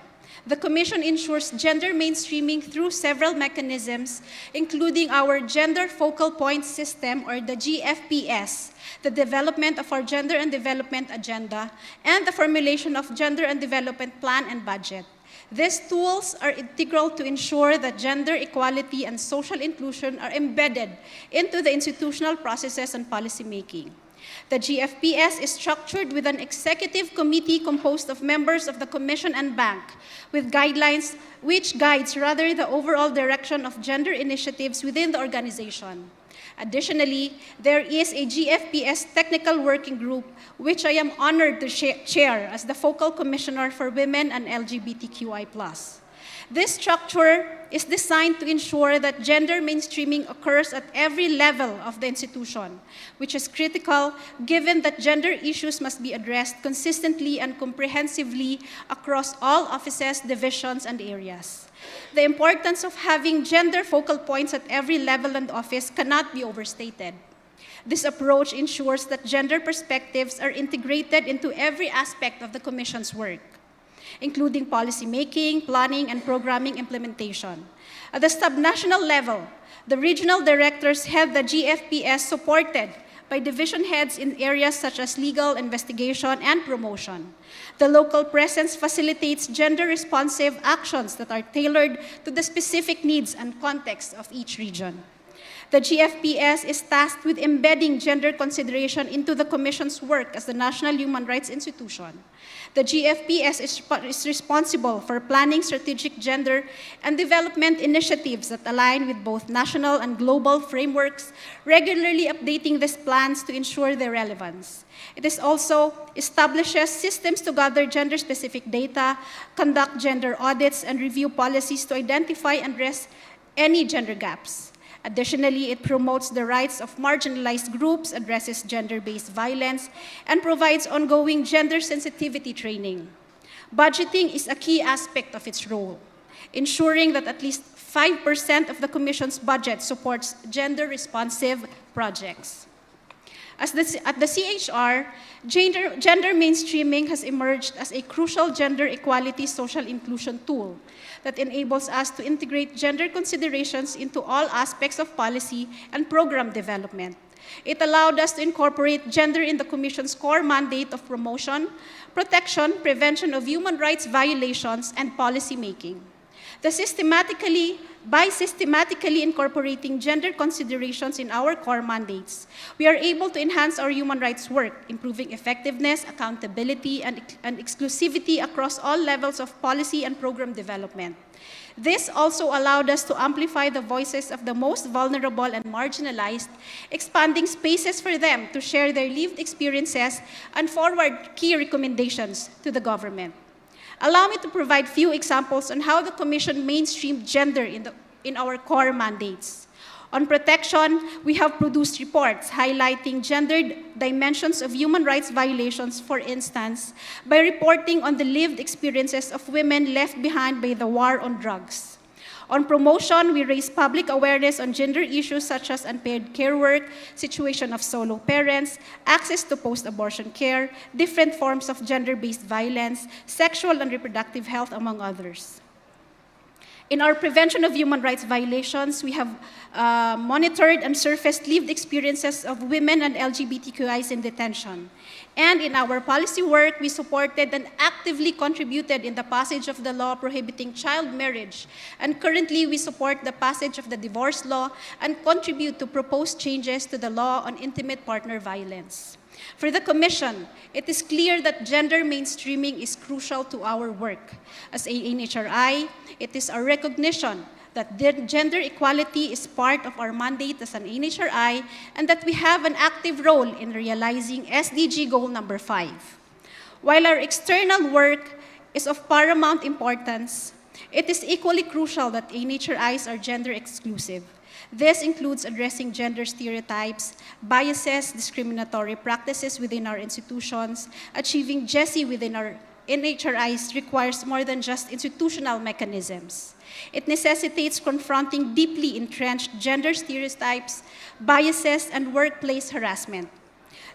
the Commission ensures gender mainstreaming through several mechanisms, including our Gender Focal Point System, or the GFPS, the development of our Gender and Development Agenda, and the formulation of Gender and Development Plan and Budget. These tools are integral to ensure that gender equality and social inclusion are embedded into the institutional processes and policymaking. The GFPS is structured with an executive committee composed of members of the Commission and Bank, with guidelines which guides the overall direction of gender initiatives within the organization. Additionally, there is a GFPS technical working group, which I am honored to chair as the Focal Commissioner for Women and LGBTQI+. This structure is designed to ensure that gender mainstreaming occurs at every level of the institution, which is critical given that gender issues must be addressed consistently and comprehensively across all offices, divisions, and areas. The importance of having gender focal points at every level and office cannot be overstated. This approach ensures that gender perspectives are integrated into every aspect of the Commission's work, including policy making, planning, and programming implementation. At the subnational level, the regional directors have the GFPS supported by division heads in areas such as legal, investigation, and promotion. The local presence facilitates gender-responsive actions that are tailored to the specific needs and context of each region. The GFPS is tasked with embedding gender consideration into the Commission's work as the National Human Rights Institution. The GFPS is responsible for planning strategic gender and development initiatives that align with both national and global frameworks, regularly updating these plans to ensure their relevance. It is also establishes systems to gather gender-specific data, conduct gender audits, and review policies to identify and address any gender gaps. Additionally, it promotes the rights of marginalized groups, addresses gender-based violence, and provides ongoing gender sensitivity training. Budgeting is a key aspect of its role, ensuring that at least 5% of the Commission's budget supports gender-responsive projects. At the CHR, gender mainstreaming has emerged as a crucial gender equality social inclusion tool that enables us to integrate gender considerations into all aspects of policy and program development. It allowed us to incorporate gender in the Commission's core mandate of promotion, protection, prevention of human rights violations, and policy making. By systematically incorporating gender considerations in our core mandates, we are able to enhance our human rights work, improving effectiveness, accountability, and exclusivity across all levels of policy and program development. This also allowed us to amplify the voices of the most vulnerable and marginalized, expanding spaces for them to share their lived experiences and forward key recommendations to the government. Allow me to provide few examples on how the Commission mainstreamed gender in our core mandates. On protection, we have produced reports highlighting gendered dimensions of human rights violations, for instance, by reporting on the lived experiences of women left behind by the war on drugs. On promotion, we raise public awareness on gender issues such as unpaid care work, situation of solo parents, access to post-abortion care, different forms of gender-based violence, sexual and reproductive health, among others. In our prevention of human rights violations, we have monitored and surfaced lived experiences of women and LGBTQIs in detention. And in our policy work, we supported and actively contributed in the passage of the law prohibiting child marriage. And currently, we support the passage of the divorce law and contribute to proposed changes to the law on intimate partner violence. For the Commission, it is clear that gender mainstreaming is crucial to our work. As a NHRI, it is our recognition that gender equality is part of our mandate as an NHRI and that we have an active role in realizing SDG goal number 5. While our external work is of paramount importance, it is equally crucial that NHRIs are gender exclusive. This includes addressing gender stereotypes, biases, discriminatory practices within our institutions. Achieving GESI within our NHRIs requires more than just institutional mechanisms. It necessitates confronting deeply entrenched gender stereotypes, biases, and workplace harassment.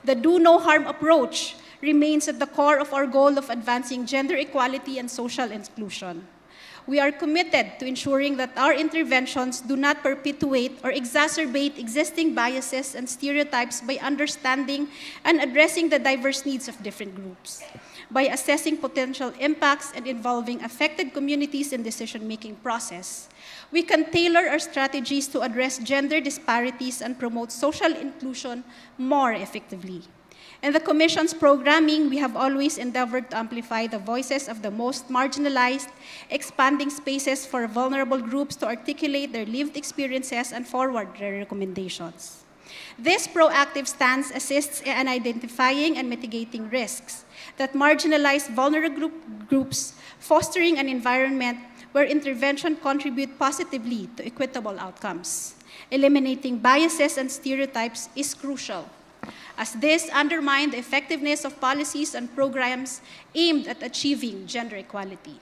The do no harm approach remains at the core of our goal of advancing gender equality and social inclusion. We are committed to ensuring that our interventions do not perpetuate or exacerbate existing biases and stereotypes by understanding and addressing the diverse needs of different groups, by assessing potential impacts and involving affected communities in decision-making process. We can tailor our strategies to address gender disparities and promote social inclusion more effectively. In the Commission's programming, we have always endeavored to amplify the voices of the most marginalized, expanding spaces for vulnerable groups to articulate their lived experiences and forward their recommendations. This proactive stance assists in identifying and mitigating risks that marginalize vulnerable groups, fostering an environment where intervention contributes positively to equitable outcomes. Eliminating biases and stereotypes is crucial, as this undermines the effectiveness of policies and programs aimed at achieving gender equality.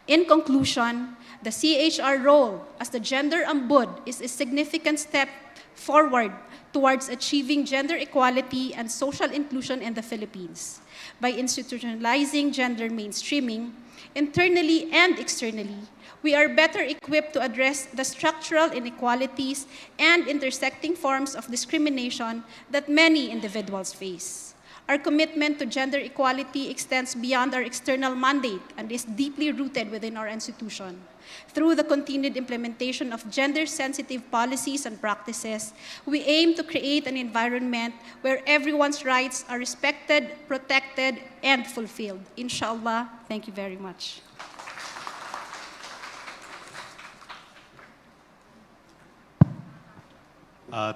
In conclusion, the CHR role as the gender ombudsman is a significant step forward towards achieving gender equality and social inclusion in the Philippines. By institutionalizing gender mainstreaming, internally and externally, we are better equipped to address the structural inequalities and intersecting forms of discrimination that many individuals face. Our commitment to gender equality extends beyond our external mandate and is deeply rooted within our institution. Through the continued implementation of gender-sensitive policies and practices, we aim to create an environment where everyone's rights are respected, protected, and fulfilled. Inshallah, thank you very much.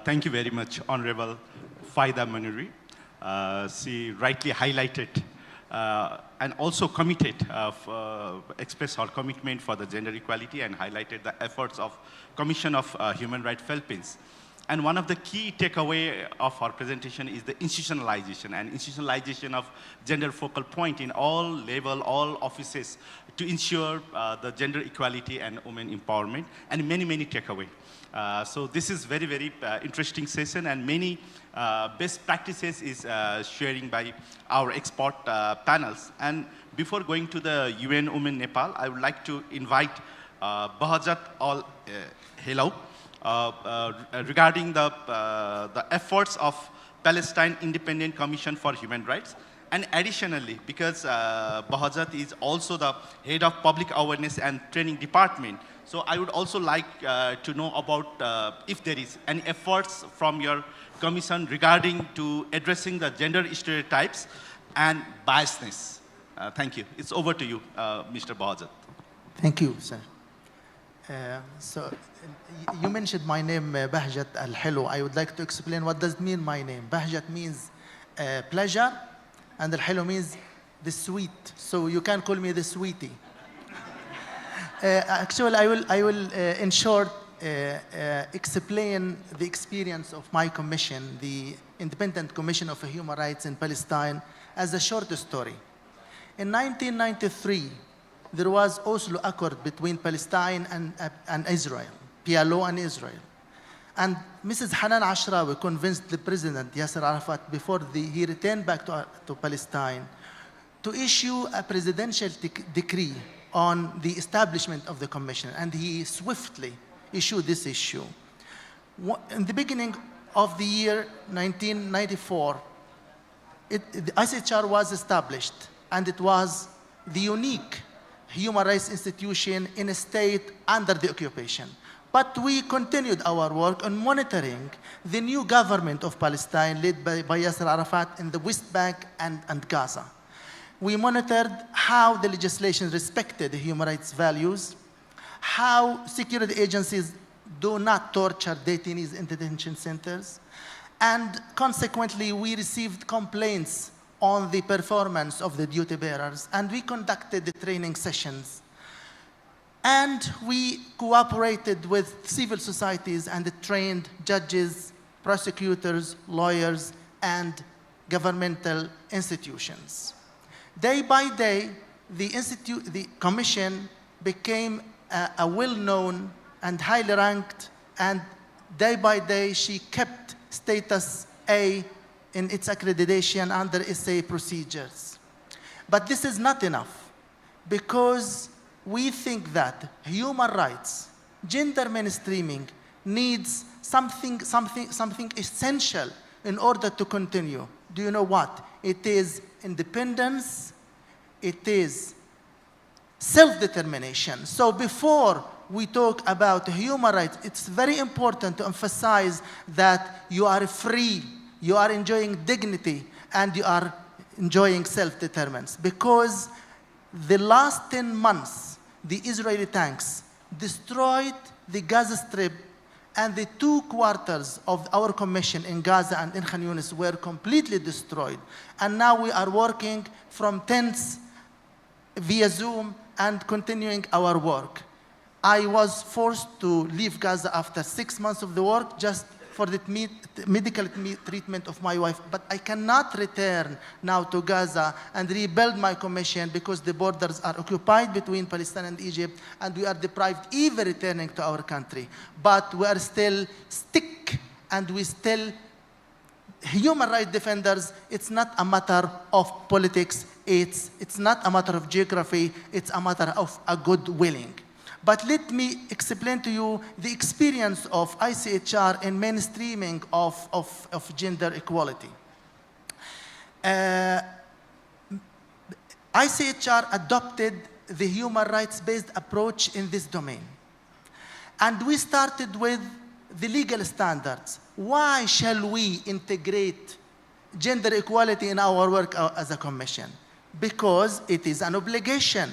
Thank you very much, Honorable Faydah Maniri. She rightly highlighted and also committed, expressed her commitment for the gender equality and highlighted the efforts of Commission of Human Rights Philippines. And one of the key takeaway of our presentation is the institutionalization of gender focal point in all level, all offices to ensure the gender equality and women empowerment, and many, many takeaway. So this is very, very interesting session, and many best practices is sharing by our expert panels. And before going to the UN Women Nepal, I would like to invite Bahjat Al-Hilo regarding the efforts of Palestine Independent Commission for Human Rights. And additionally, because Bahjat is also the head of public awareness and training department, so I would also like to know about if there is any efforts from your commission regarding to addressing the gender stereotypes and biasness. Thank you. It's over to you, Mr. Bahjat. Thank you, sir. You mentioned my name, Bahjat Al-Hilo. I would like to explain what does mean my name. Bahjat means pleasure, and Al-Hilo means the sweet. So you can call me the sweetie. Actually, I will in short, explain the experience of my commission, the Independent Commission of Human Rights in Palestine, as a short story. In 1993, there was Oslo Accord between Palestine and Israel, PLO and Israel. And Mrs. Hanan Ashrawi convinced the President, Yasser Arafat, before he returned back to Palestine, to issue a presidential decree on the establishment of the commission. And he swiftly issued this issue. In the beginning of the year 1994, the ICHR was established, and it was the unique human rights institution in a state under the occupation. But we continued our work on monitoring the new government of Palestine led by Yasser Arafat in the West Bank and Gaza. We monitored how the legislation respected human rights values, how security agencies do not torture detainees in detention centers, and consequently, we received complaints on the performance of the duty bearers, and we conducted the training sessions. And we cooperated with civil societies and trained judges, prosecutors, lawyers, and governmental institutions. Day by day, the commission became a well-known and highly ranked, and day by day, she kept status A in its accreditation under SA procedures. But this is not enough, because we think that human rights, gender mainstreaming, needs something essential in order to continue. Do you know what? It is independence, it is self-determination. So before we talk about human rights, it's very important to emphasize that you are free, you are enjoying dignity, and you are enjoying self-determination. Because the last 10 months, the Israeli tanks destroyed the Gaza Strip, and the 2 quarters of our commission in Gaza and in Khan Yunis were completely destroyed. And now we are working from tents via Zoom and continuing our work. I was forced to leave Gaza after 6 months of the work just for the medical treatment of my wife, but I cannot return now to Gaza and rebuild my commission because the borders are occupied between Palestine and Egypt, and we are deprived even returning to our country. But we are still stick, and we still human rights defenders. It's not a matter of politics, it's not a matter of geography, it's a matter of a good willing. But let me explain to you the experience of ICHR in mainstreaming of gender equality. ICHR adopted the human rights-based approach in this domain. And we started with the legal standards. Why shall we integrate gender equality in our work as a commission? Because it is an obligation.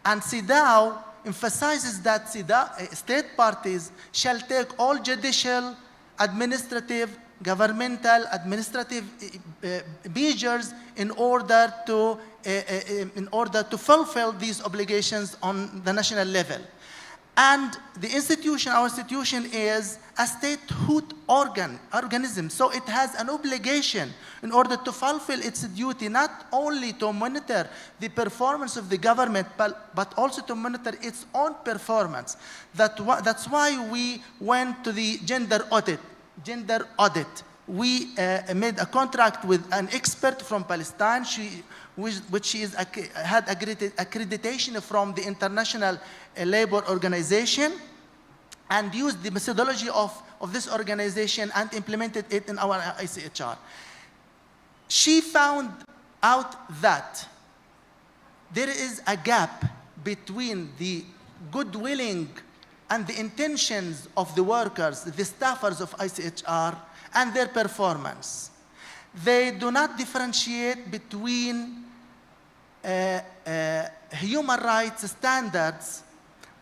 And CEDAW emphasizes that state parties shall take all judicial, administrative, governmental, administrative measures in order to fulfill these obligations on the national level. And the institution, our institution, is a statehood organism. So it has an obligation in order to fulfill its duty, not only to monitor the performance of the government, but also to monitor its own performance. That's why we went to the gender audit. We made a contract with an expert from Palestine, which had accreditation from the International Labor Organization, and used the methodology of this organization and implemented it in our ICHR. She found out that there is a gap between the goodwilling and the intentions of the workers, the staffers of ICHR, and their performance. They do not differentiate between human rights standards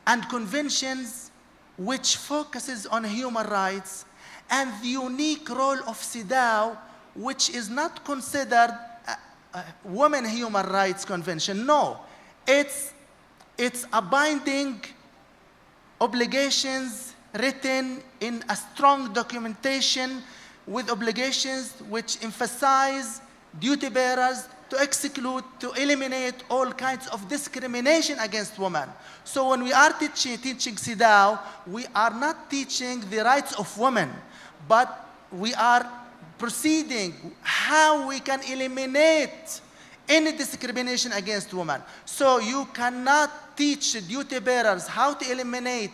and conventions which focuses on human rights, and the unique role of CEDAW, which is not considered a Women Human Rights Convention. No, it's a binding obligations written in a strong documentation with obligations which emphasize duty bearers to exclude, to eliminate all kinds of discrimination against women. So when we are teaching CEDAW, we are not teaching the rights of women, but we are proceeding how we can eliminate any discrimination against women. So you cannot teach duty bearers how to eliminate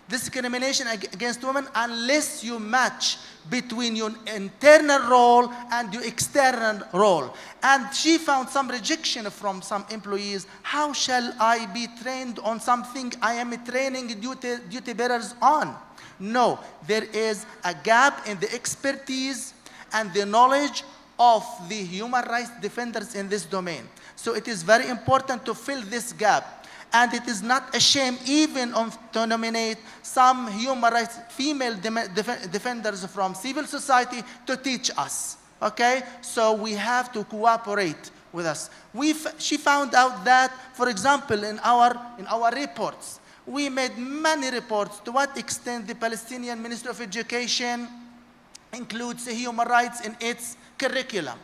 discrimination against women unless you match between your internal role and your external role. And she found some rejection from some employees. How shall I be trained on something I am training duty bearers on? No, there is a gap in the expertise and the knowledge of the human rights defenders in this domain. So it is very important to fill this gap. And it is not a shame even to nominate some human rights female defenders from civil society to teach us, okay? So we have to cooperate with us. She found out that, for example, in our reports, we made many reports to what extent the Palestinian Ministry of Education includes human rights in its curriculum.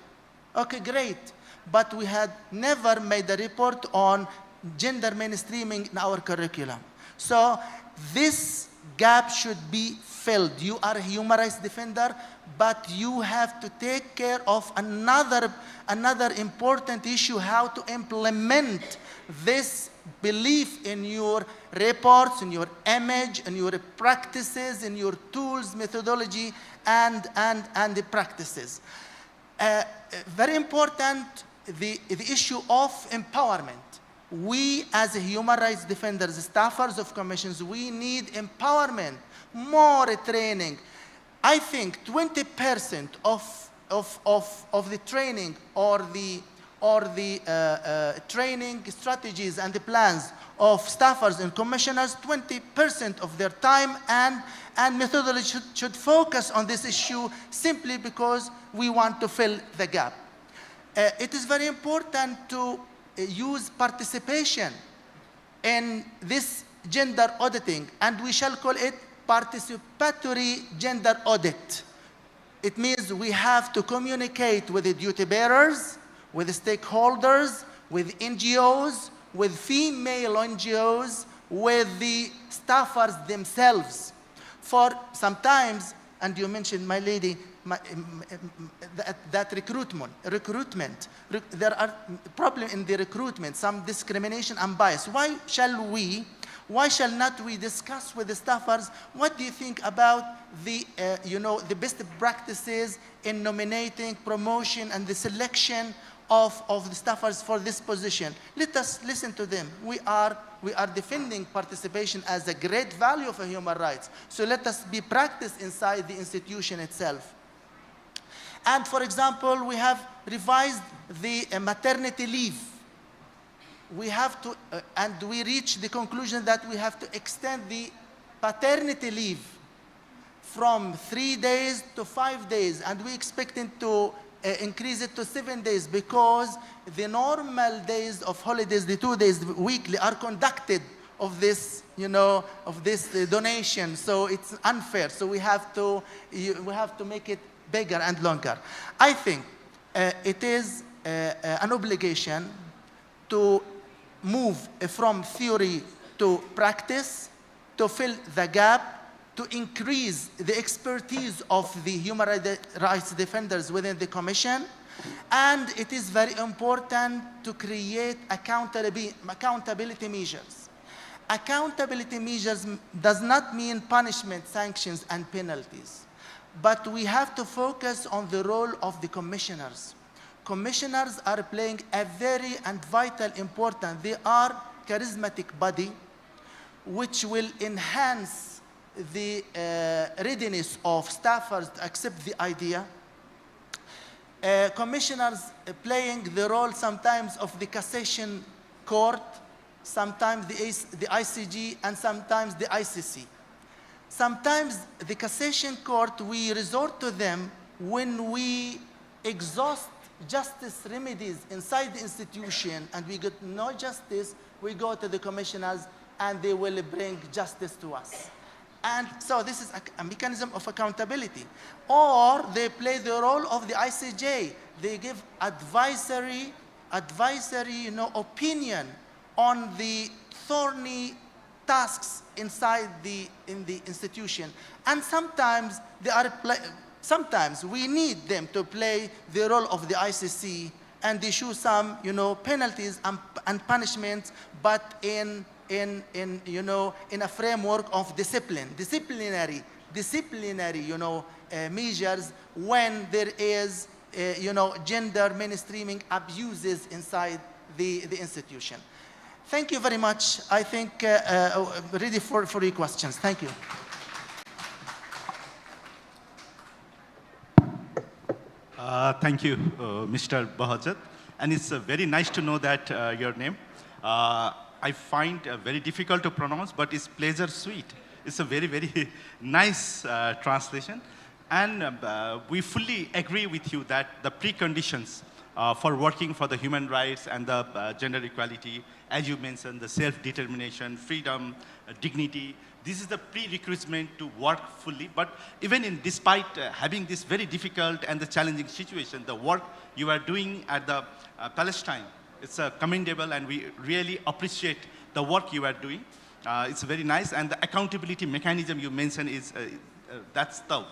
Okay, great. But we had never made a report on gender mainstreaming in our curriculum. So this gap should be filled. You are a human rights defender, but you have to take care of another important issue, how to implement this belief in your reports, in your image, in your practices, in your tools, methodology, and the practices. Very important, the issue of empowerment. We as human rights defenders, staffers of commissions, we need empowerment, more training. I think 20% of the training or the training strategies and the plans of staffers and commissioners, 20% of their time and methodology should focus on this issue simply because we want to fill the gap. It is very important to use participation in this gender auditing, and we shall call it participatory gender audit. It means we have to communicate with the duty bearers, with the stakeholders, with NGOs, with female NGOs, with the staffers themselves. For sometimes, and you mentioned, my lady, that recruitment. There are problems in the recruitment, some discrimination and bias. Why shall not we discuss with the staffers, what do you think about the, the best practices in nominating, promotion, and the selection of the staffers for this position? Let us listen to them. We are defending participation as a great value for human rights. So let us be practiced inside the institution itself. And for example, we have revised the maternity leave. We have to, and we reach the conclusion that we have to extend the paternity leave from 3 days to 5 days, and we expecting to increase it to 7 days because the normal days of holidays, the 2 days weekly, are conducted of this, of this donation. So it's unfair. So we have to make it bigger and longer. I think it is an obligation to move from theory to practice, to fill the gap, to increase the expertise of the human rights defenders within the Commission. And it is very important to create accountability measures. Accountability measures does not mean punishment, sanctions, and penalties. But we have to focus on the role of the commissioners. commissioners are playing a very and vital important, they are charismatic body which will enhance the readiness of staffers to accept the idea. Commissioners playing the role sometimes of the cassation court, sometimes the ICG, and sometimes the ICC. Sometimes the cassation court, we resort to them when we exhaust justice remedies inside the institution and we get no justice, we go to the commissioners and they will bring justice to us. And so this is a mechanism of accountability. Or they play the role of the ICJ. They give advisory opinion on the thorny tasks inside in the institution. And sometimes sometimes we need them to play the role of the ICC and issue some, penalties and punishments, but in a framework of disciplinary, measures when there is, gender mainstreaming abuses inside the institution. Thank you very much. I think ready for your questions. Thank you. Thank you, Mr. Bahjat. And it's very nice to know that your name. I find very difficult to pronounce, but it's pleasure sweet. It's a very, very nice translation. And we fully agree with you that the preconditions for working for the human rights and the gender equality, as you mentioned, the self-determination, freedom, dignity, this is the prerequisite to work fully. But even despite having this very difficult and the challenging situation, the work you are doing at the Palestine, it's commendable, and we really appreciate the work you are doing. It's very nice, and the accountability mechanism you mentioned is that's the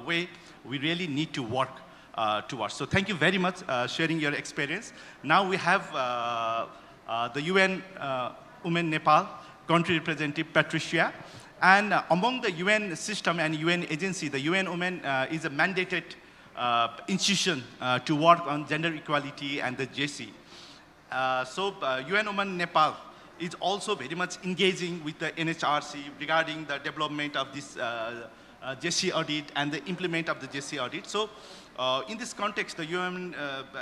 way we really need to work towards. So thank you very much sharing your experience. Now we have the UN Women Nepal country representative Patricia, and among the UN system and UN agency, the UN Women is a mandated institution to work on gender equality and the GESI. So UN Women Nepal is also very much engaging with the NHRC regarding the development of this GESI audit and the implement of the GESI audit. So in this context, the UN,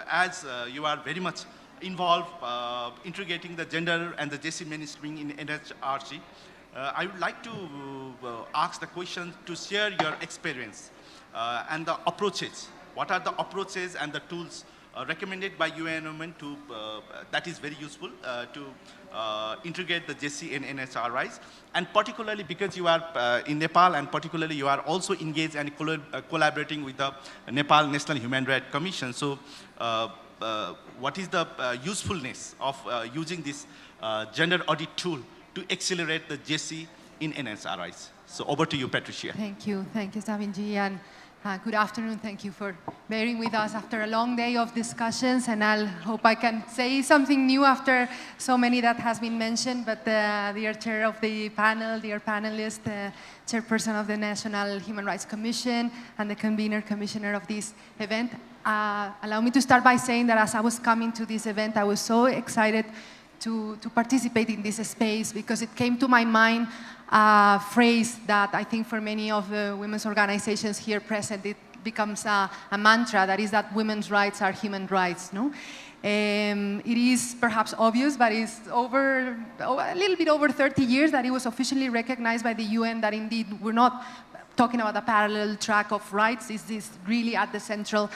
as you are very much involved integrating the gender and the GESI mainstreaming in NHRC, I would like to ask the question to share your experience and the approaches. What are the approaches and the tools recommended by UN Women to, that is very useful to integrate the GESI in NHRIs, and particularly because you are in Nepal, and particularly you are also engaged and collaborating with the Nepal National Human Rights Commission. So what is the usefulness of using this gender audit tool to accelerate the GESI in NHRIs? So over to you, Patricia. Thank you, Sabin ji, and good afternoon. Thank you for bearing with us after a long day of discussions, and I hope I can say something new after so many that has been mentioned. But dear chair of the panel, dear panelists, the chairperson of the National Human Rights Commission, and the commissioner of this event, allow me to start by saying that as I was coming to this event, I was so excited to participate in this space, because it came to my mind a phrase that I think for many of the women's organizations here present, it becomes a mantra, that is that women's rights are human rights. No? It is perhaps obvious, but it's a little bit over 30 years that it was officially recognized by the UN that indeed we're not talking about a parallel track of rights. Is this really at the central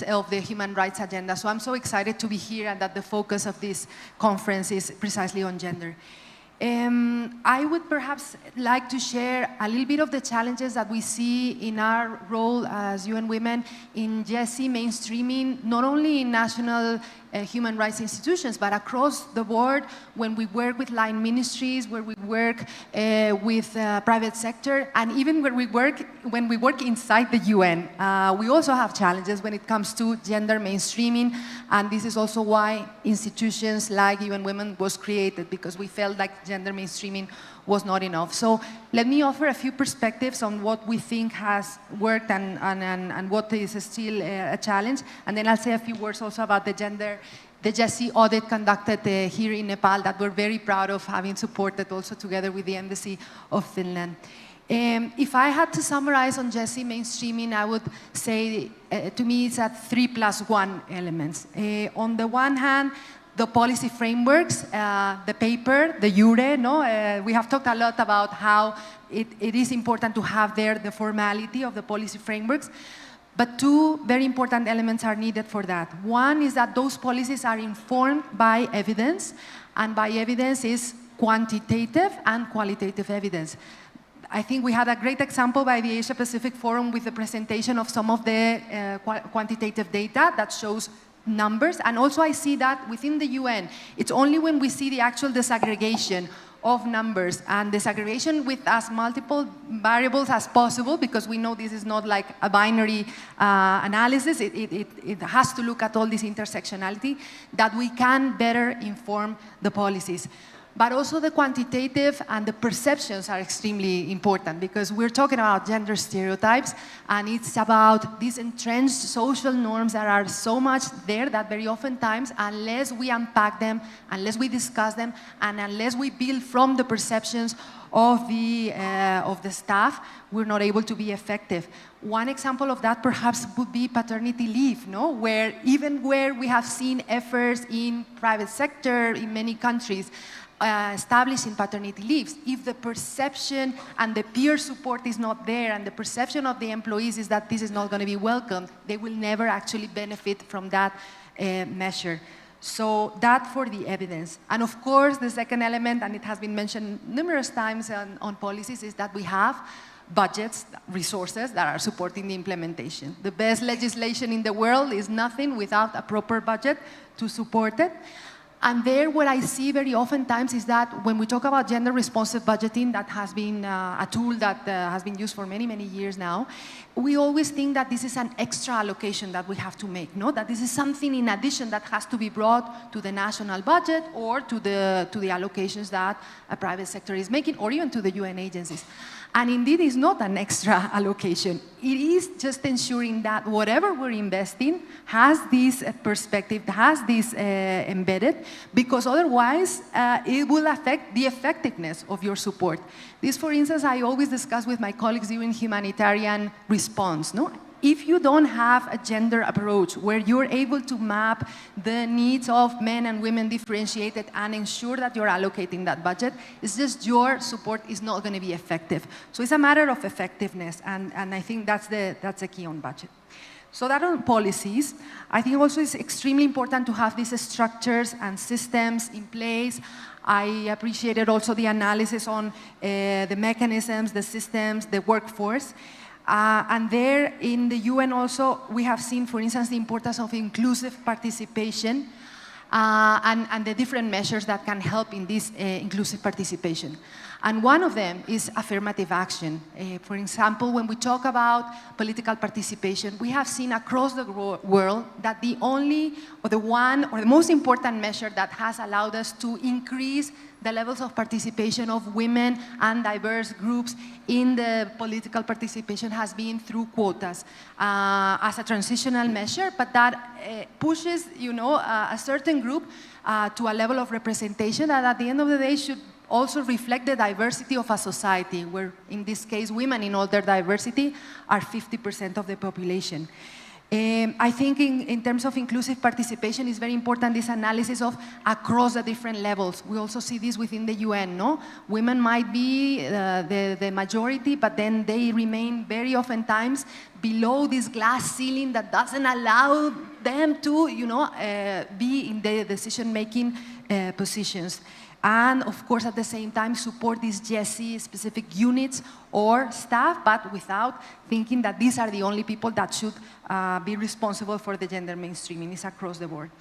of the human rights agenda? So I'm so excited to be here, and that the focus of this conference is precisely on gender. I would perhaps like to share a little bit of the challenges that we see in our role as UN Women in GESI mainstreaming, not only in national human rights institutions, but across the board when we work with line ministries, where we work with private sector, and even where we work when we work inside the UN, we also have challenges when it comes to gender mainstreaming, and this is also why institutions like UN Women was created, because we felt like gender mainstreaming was not enough. So let me offer a few perspectives on what we think has worked and what is still a challenge, and then I'll say a few words also about the GESI audit conducted here in Nepal that we're very proud of having supported also together with the Embassy of Finland. If I had to summarize on GESI mainstreaming, I would say, to me, it's at 3+1 elements. On the one hand, the policy frameworks, the paper, the JURE, we have talked a lot about how it is important to have there the formality of the policy frameworks, but two very important elements are needed for that. One is that those policies are informed by evidence, and by evidence is quantitative and qualitative evidence. I think we had a great example by the Asia Pacific Forum with the presentation of some of the quantitative data that shows numbers, and also I see that within the UN, it's only when we see the actual disaggregation of numbers and disaggregation with as multiple variables as possible, because we know this is not like a binary analysis, it has to look at all this intersectionality, that we can better inform the policies. But also the quantitative and the perceptions are extremely important, because we're talking about gender stereotypes, and it's about these entrenched social norms that are so much there that very often times, unless we unpack them, unless we discuss them, and unless we build from the perceptions of the staff, we're not able to be effective. One example of that perhaps would be paternity leave, where even where we have seen efforts in private sector in many countries, establishing paternity leaves, if the perception and the peer support is not there, and the perception of the employees is that this is not going to be welcomed, they will never actually benefit from that measure. So that for the evidence. And of course, the second element, and it has been mentioned numerous times on policies, is that we have budgets, resources that are supporting the implementation. The best legislation in the world is nothing without a proper budget to support it. And there, what I see very often times is that when we talk about gender responsive budgeting, that has been a tool that has been used for many, many years now, we always think that this is an extra allocation that we have to make, that this is something in addition that has to be brought to the national budget or to the allocations that a private sector is making, or even to the UN agencies. And indeed, it's not an extra allocation. It is just ensuring that whatever we're investing has this perspective, has this embedded, because otherwise it will affect the effectiveness of your support. This, for instance, I always discuss with my colleagues during humanitarian response. If you don't have a gender approach where you're able to map the needs of men and women differentiated and ensure that you're allocating that budget, it's just your support is not going to be effective. So it's a matter of effectiveness, and I think that's the key on budget. So that on policies, I think also it's extremely important to have these structures and systems in place. I appreciated also the analysis on the mechanisms, the systems, the workforce. And there in the UN also, we have seen, for instance, the importance of inclusive participation and the different measures that can help in this inclusive participation. And one of them is affirmative action. For example, when we talk about political participation, we have seen across the world that the only, or the one, or the most important measure that has allowed us to increase the levels of participation of women and diverse groups in the political participation has been through quotas as a transitional measure, but that pushes, a certain group to a level of representation that at the end of the day should also reflect the diversity of a society, where in this case, women in all their diversity are 50% of the population. I think in terms of inclusive participation, it's very important this analysis of across the different levels. We also see this within the UN, Women might be the majority, but then they remain very often times below this glass ceiling that doesn't allow them to, be in the decision-making positions. And of course, at the same time, support these GESI specific units or staff, but without thinking that these are the only people that should be responsible for the gender mainstreaming. It's across the board.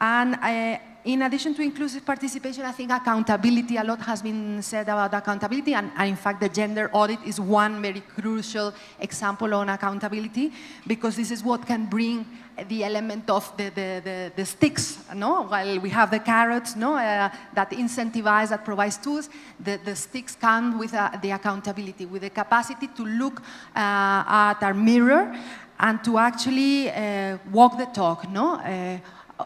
And in addition to inclusive participation, I think accountability, a lot has been said about accountability, and in fact the gender audit is one very crucial example on accountability, because this is what can bring the element of the sticks, no? While we have the carrots, no, that incentivize, that provides tools, the sticks come with the accountability, with the capacity to look at our mirror and to actually walk the talk, no?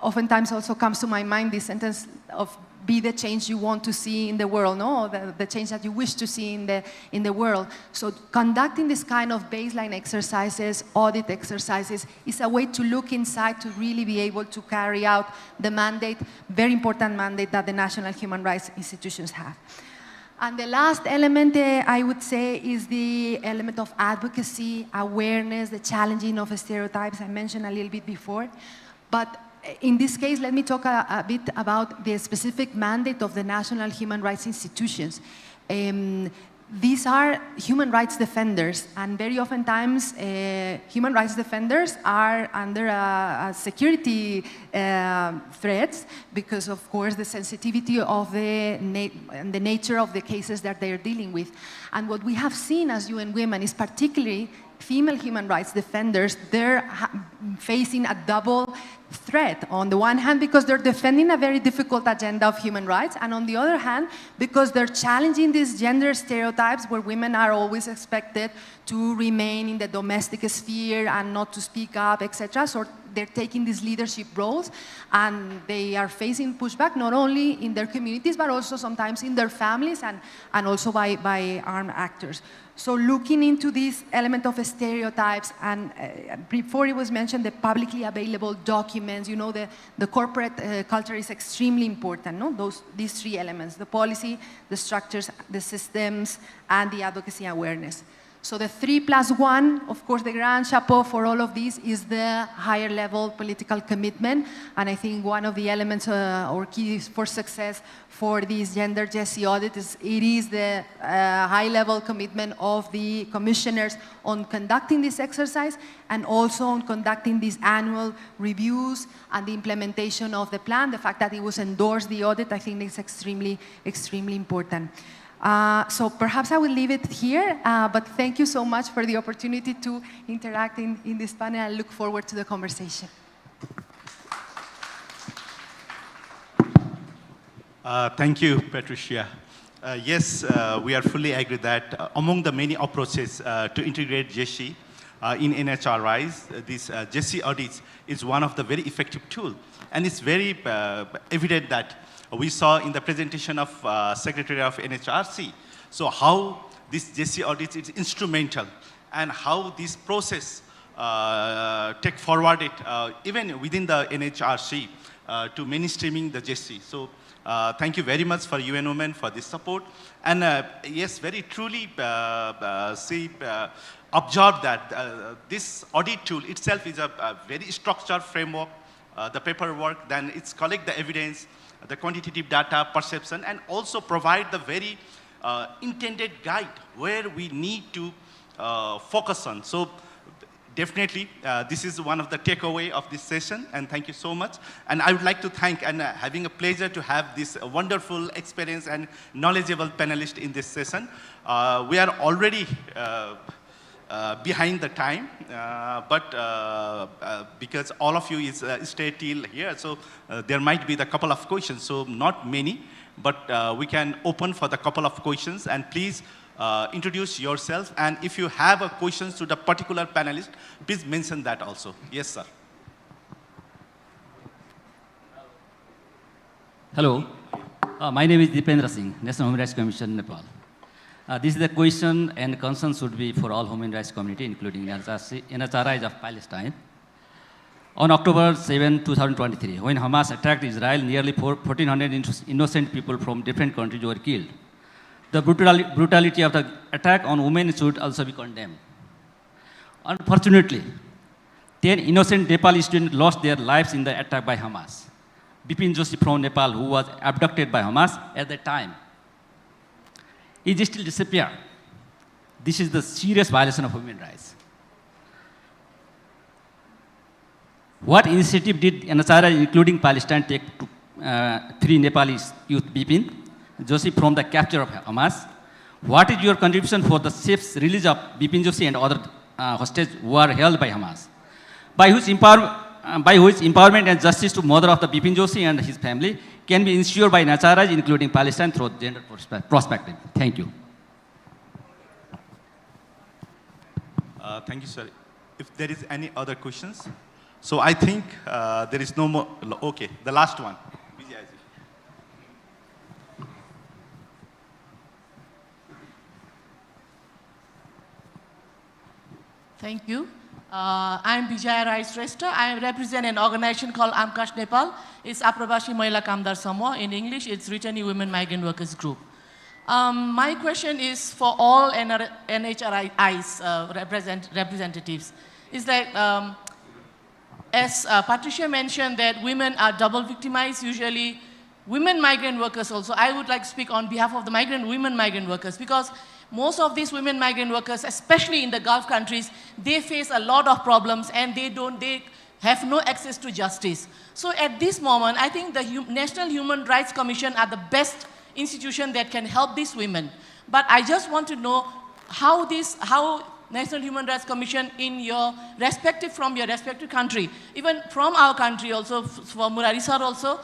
Oftentimes also comes to my mind this sentence of be the change you want to see in the world, no? The change that you wish to see in the world. So conducting this kind of baseline exercises, audit exercises, is a way to look inside to really be able to carry out the mandate, very important mandate that the national human rights institutions have. And the last element, I would say, is the element of advocacy, awareness, the challenging of stereotypes I mentioned a little bit before. But in this case, let me talk a bit about the specific mandate of the national human rights institutions. These are human rights defenders, and very oftentimes human rights defenders are under a security threats because, of course, the sensitivity of the nature of the cases that they are dealing with. And what we have seen as UN Women is particularly female human rights defenders, they're facing a double threat. On the one hand, because they're defending a very difficult agenda of human rights, and on the other hand, because they're challenging these gender stereotypes where women are always expected to remain in the domestic sphere and not to speak up, etc. So they're taking these leadership roles, and they are facing pushback not only in their communities, but also sometimes in their families and also by armed actors. So looking into this element of stereotypes, and before it was mentioned, the publicly available documents, you know, the corporate culture is extremely important, no? These three elements, the policy, the structures, the systems, and the advocacy awareness. So the 3+1, of course, the grand chapeau for all of these is the higher level political commitment. And I think one of the elements or keys for success for this gender GESI audit is the high level commitment of the commissioners on conducting this exercise and also on conducting these annual reviews and the implementation of the plan. The fact that it was endorsed, the audit, I think is extremely, extremely important. So perhaps I will leave it here, but thank you so much for the opportunity to interact in this panel. I look forward to the conversation. Thank you, Patricia. Yes, we are fully agree that among the many approaches to integrate GESI in NHRIs, this GESI audits is one of the very effective tools. And it's very evident that we saw in the presentation of Secretary of NHRC, so how this GESI audit is instrumental and how this process take forward it even within the NHRC to mainstreaming the GESI. So thank you very much for UN Women for this support. And yes, very truly observe that this audit tool itself is a very structured framework, the paperwork, then it's collect the evidence, the quantitative data, perception, and also provide the very intended guide where we need to focus on. So definitely, this is one of the takeaway of this session, and thank you so much. And I would like to thank, and having a pleasure to have this wonderful experience and knowledgeable panelist in this session. We are already behind the time, but because all of you is stay till here, so there might be the couple of questions, so not many, but we can open for the couple of questions, and please introduce yourself, and if you have a questions to the particular panelist, please mention that also. Yes, sir. Hello, my name is Dipendra Singh, National Human Rights Commission, Nepal. This is the question and concern should be for all human rights community, including NHRIs of Palestine. On October 7, 2023, when Hamas attacked Israel, nearly 1,400 innocent people from different countries were killed. The brutality of the attack on women should also be condemned. Unfortunately, 10 innocent Nepali students lost their lives in the attack by Hamas. Bipin Joshi from Nepal, who was abducted by Hamas at the time, is still disappeared. This is the serious violation of human rights. What initiative did NHRI, including Palestine, take to free Nepalese youth Bipin Joshi from the capture of Hamas? What is your contribution for the safe release of Bipin Joshi and other hostages who are held by Hamas? By which empowerment and justice to mother of the Bipin Joshi and his family can be ensured by NHRIs, including Palestine, through gender perspective. Thank you. Thank you, sir. If there is any other questions, so I think there is no more. Okay, the last one. Thank you. I'm Shrestha. I represent an organization called Amkash Nepal. It's Aprabashi Mahila Kamdar Samoa. In English, it's Returning Women Migrant Workers Group. My question is for all NHRIs representatives. It's like, as Patricia mentioned that women are double victimized, usually women migrant workers also. I would like to speak on behalf of the women migrant workers, because most of these women migrant workers, especially in the Gulf countries, they face a lot of problems and they have no access to justice. So at this moment, I think the National Human Rights Commission are the best institution that can help these women. But I just want to know how National Human Rights Commission from your respective country, even from our country also, for Murari sir also,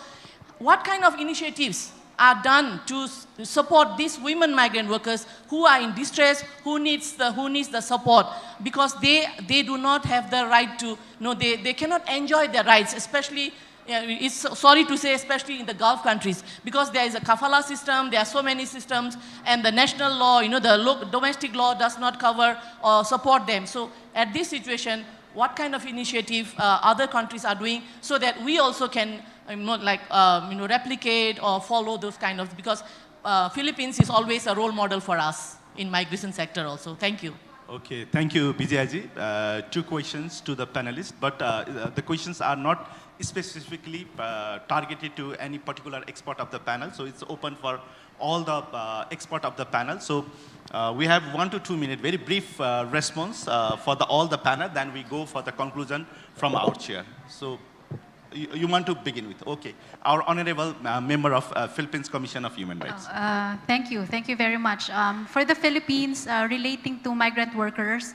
what kind of initiatives are done to support these women migrant workers who are in distress, who needs the support, because they do not have the right to, they cannot enjoy their rights, especially, it's sorry to say, especially in the Gulf countries, because there is a kafala system, there are so many systems, and the national law, the domestic law does not cover or support them. So at this situation, what kind of initiative other countries are doing so that we also can replicate or follow those kind of, because Philippines is always a role model for us in migration sector also. Thank you. Okay, thank you, Bijayaji. Two questions to the panelists, but the questions are not specifically targeted to any particular expert of the panel, so it's open for all the expert of the panel. So we have 1 to 2 minutes, very brief response for all the panel, then we go for the conclusion from our chair. So you want to begin with? Okay. Our honorable member of Philippines Commission of Human Rights. Thank you. Thank you very much. For the Philippines, relating to migrant workers,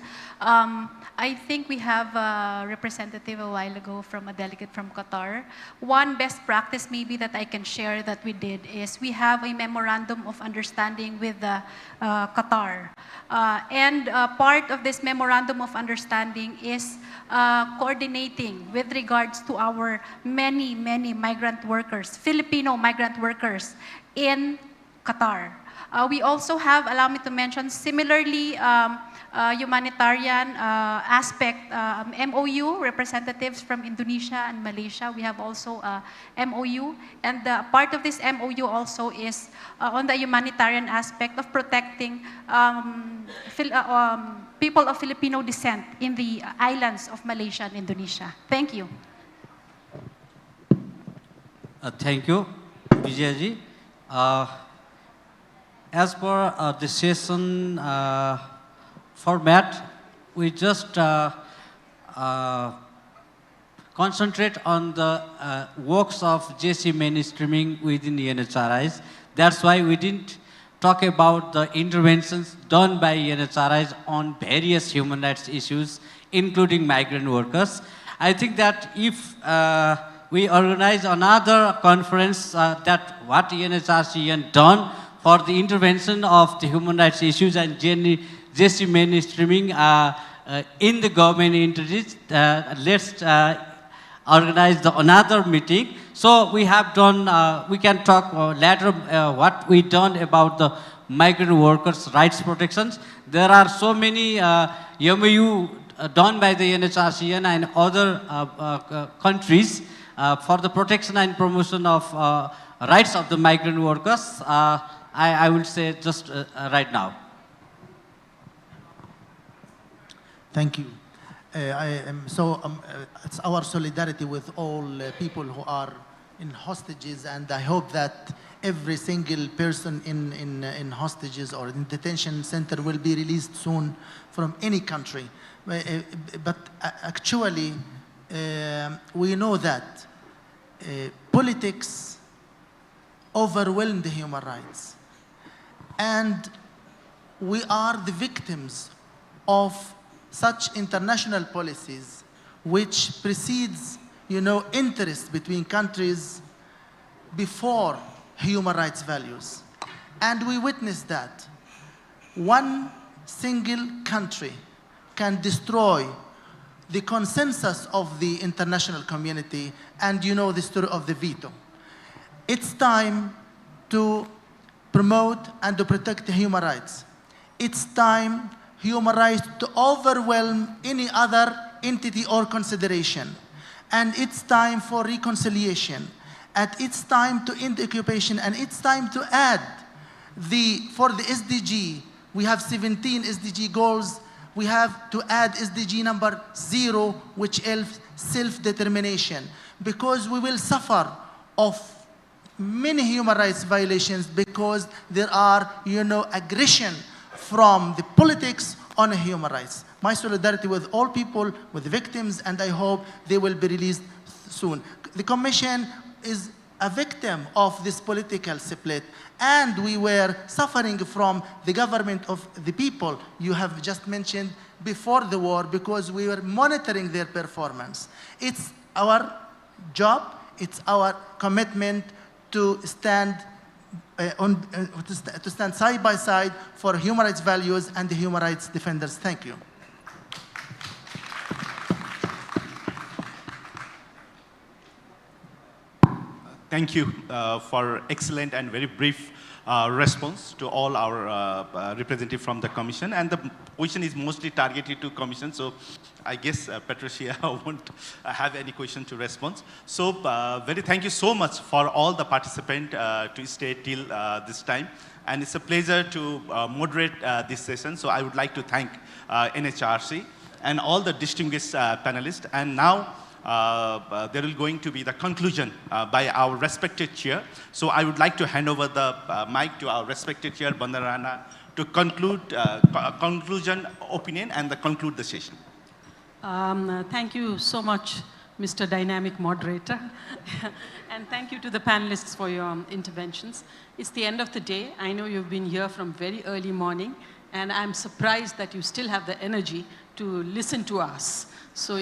I think we have a representative a while ago from a delegate from Qatar. One best practice maybe that I can share that we did is we have a memorandum of understanding with Qatar. And part of this memorandum of understanding is coordinating with regards to our many migrant workers, Filipino migrant workers in Qatar. We also have, allow me to mention, similarly, humanitarian aspect, MOU, representatives from Indonesia and Malaysia. We have also MOU, and part of this MOU also is on the humanitarian aspect of protecting people of Filipino descent in the islands of Malaysia and Indonesia. Thank you. Thank you, Vijayaji. As per the session format, we just concentrate on the works of GESI Mainstreaming within the NHRIs. That's why we didn't talk about the interventions done by NHRIs on various human rights issues, including migrant workers. I think that if we organize another conference that what NHRCN done for the intervention of the human rights issues and GESI Mainstreaming in the government entities, let's organize another meeting. So we have done, we can talk later what we done about the migrant workers' rights protections. There are so many MOU done by the NHRCN and other countries for the protection and promotion of rights of the migrant workers. I will say just right now. Thank you. It's our solidarity with all people who are in hostages, and I hope that every single person in hostages or in detention center will be released soon from any country. But actually, we know that politics overwhelm the human rights. And we are the victims of such international policies which precedes, interest between countries before human rights values. And we witnessed that. One single country can destroy the consensus of the international community, and the story of the veto. It's time to promote and to protect human rights. It's time human rights to overwhelm any other entity or consideration. And it's time for reconciliation. And it's time to end occupation, and it's time to add for the SDG, we have 17 SDG goals. We have to add SDG number 0, which is self-determination, because we will suffer of many human rights violations because there are, aggression from the politics on human rights. My solidarity with all people, with victims, and I hope they will be released soon. The Commission is a victim of this political split, and we were suffering from the government of the people you have just mentioned before the war, because we were monitoring their performance. It's our job, it's our commitment to stand to stand side by side for human rights values and the human rights defenders. Thank you. Thank you for excellent and very brief response to all our representatives from the Commission. And the question is mostly targeted to Commission, so I guess Patricia won't have any question to respond. So thank you so much for all the participants to stay till this time. And it's a pleasure to moderate this session. So I would like to thank NHRC and all the distinguished panelists. And now, there will going to be the conclusion by our respected chair. So I would like to hand over the mic to our respected chair, Bandana Rana, to conclude conclusion opinion and conclude the session. Thank you so much, Mr. Dynamic Moderator. And thank you to the panelists for your interventions. It's the end of the day. I know you've been here from very early morning, and I'm surprised that you still have the energy to listen to us. So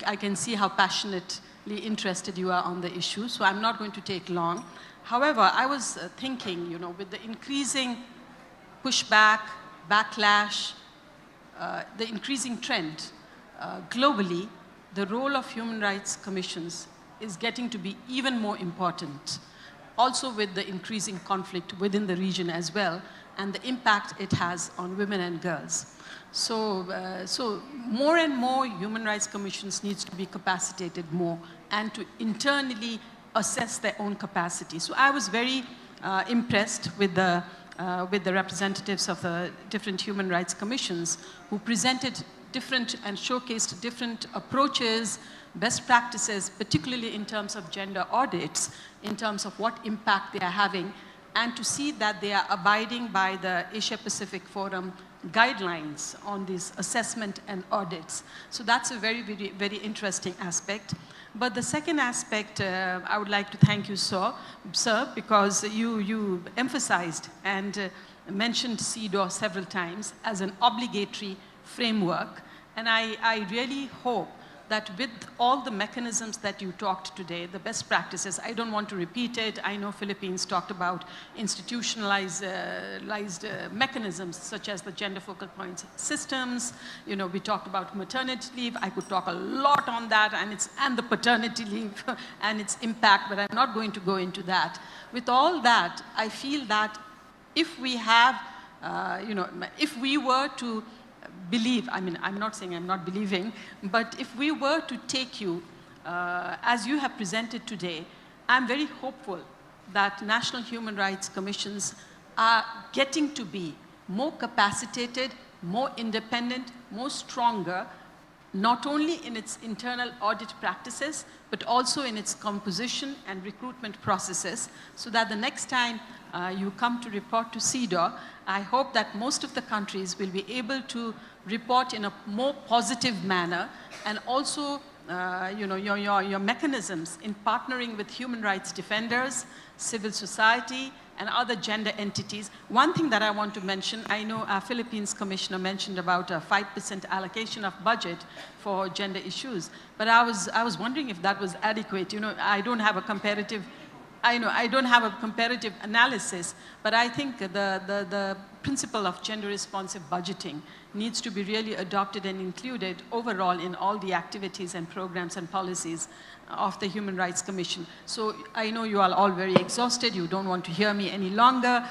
I can see how passionately interested you are on the issue. So I'm not going to take long. However, I was thinking, with the increasing pushback, backlash, the increasing trend globally, the role of human rights commissions is getting to be even more important. Also with the increasing conflict within the region as well, and the impact it has on women and girls. So more and more human rights commissions needs to be capacitated more and to internally assess their own capacity. So I was very impressed with the representatives of the different human rights commissions who presented different and showcased different approaches, best practices, particularly in terms of gender audits, in terms of what impact they are having, and to see that they are abiding by the Asia-Pacific Forum guidelines on this assessment and audits. So that's a very, very, very interesting aspect. But the second aspect, I would like to thank you, sir, because you emphasized and mentioned CEDAW several times as an obligatory framework. And I really hope that with all the mechanisms that you talked today, the best practices, I don't want to repeat it. I know Philippines talked about institutionalized mechanisms such as the gender focal points systems. We talked about maternity leave. I could talk a lot on that, and the paternity leave and its impact, but I'm not going to go into that. With all that, I feel that if we have, if we were to believe, I'm not saying I'm not believing, but if we were to take you, as you have presented today, I'm very hopeful that national human rights commissions are getting to be more capacitated, more independent, more stronger, not only in its internal audit practices, but also in its composition and recruitment processes, so that the next time you come to report to CEDAW, I hope that most of the countries will be able to report in a more positive manner and also your mechanisms in partnering with human rights defenders, civil society, and other gender entities. One thing that I want to mention, I know our Philippines commissioner mentioned about a 5% allocation of budget for gender issues, but I was wondering if that was adequate. I don't have a comparative analysis, but I think the principle of gender-responsive budgeting needs to be really adopted and included overall in all the activities and programs and policies of the Human Rights Commission. So I know you are all very exhausted. You don't want to hear me any longer,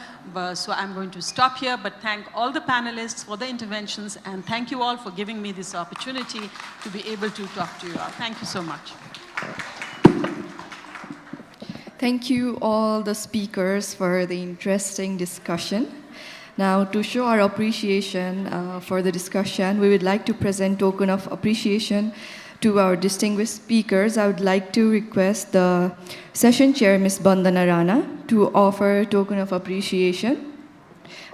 so I'm going to stop here, but thank all the panelists for the interventions, and thank you all for giving me this opportunity to be able to talk to you all. Thank you so much. Thank you all the speakers for the interesting discussion. Now, to show our appreciation for the discussion, we would like to present token of appreciation to our distinguished speakers. I would like to request the session chair, Ms. Bandana Rana, to offer token of appreciation.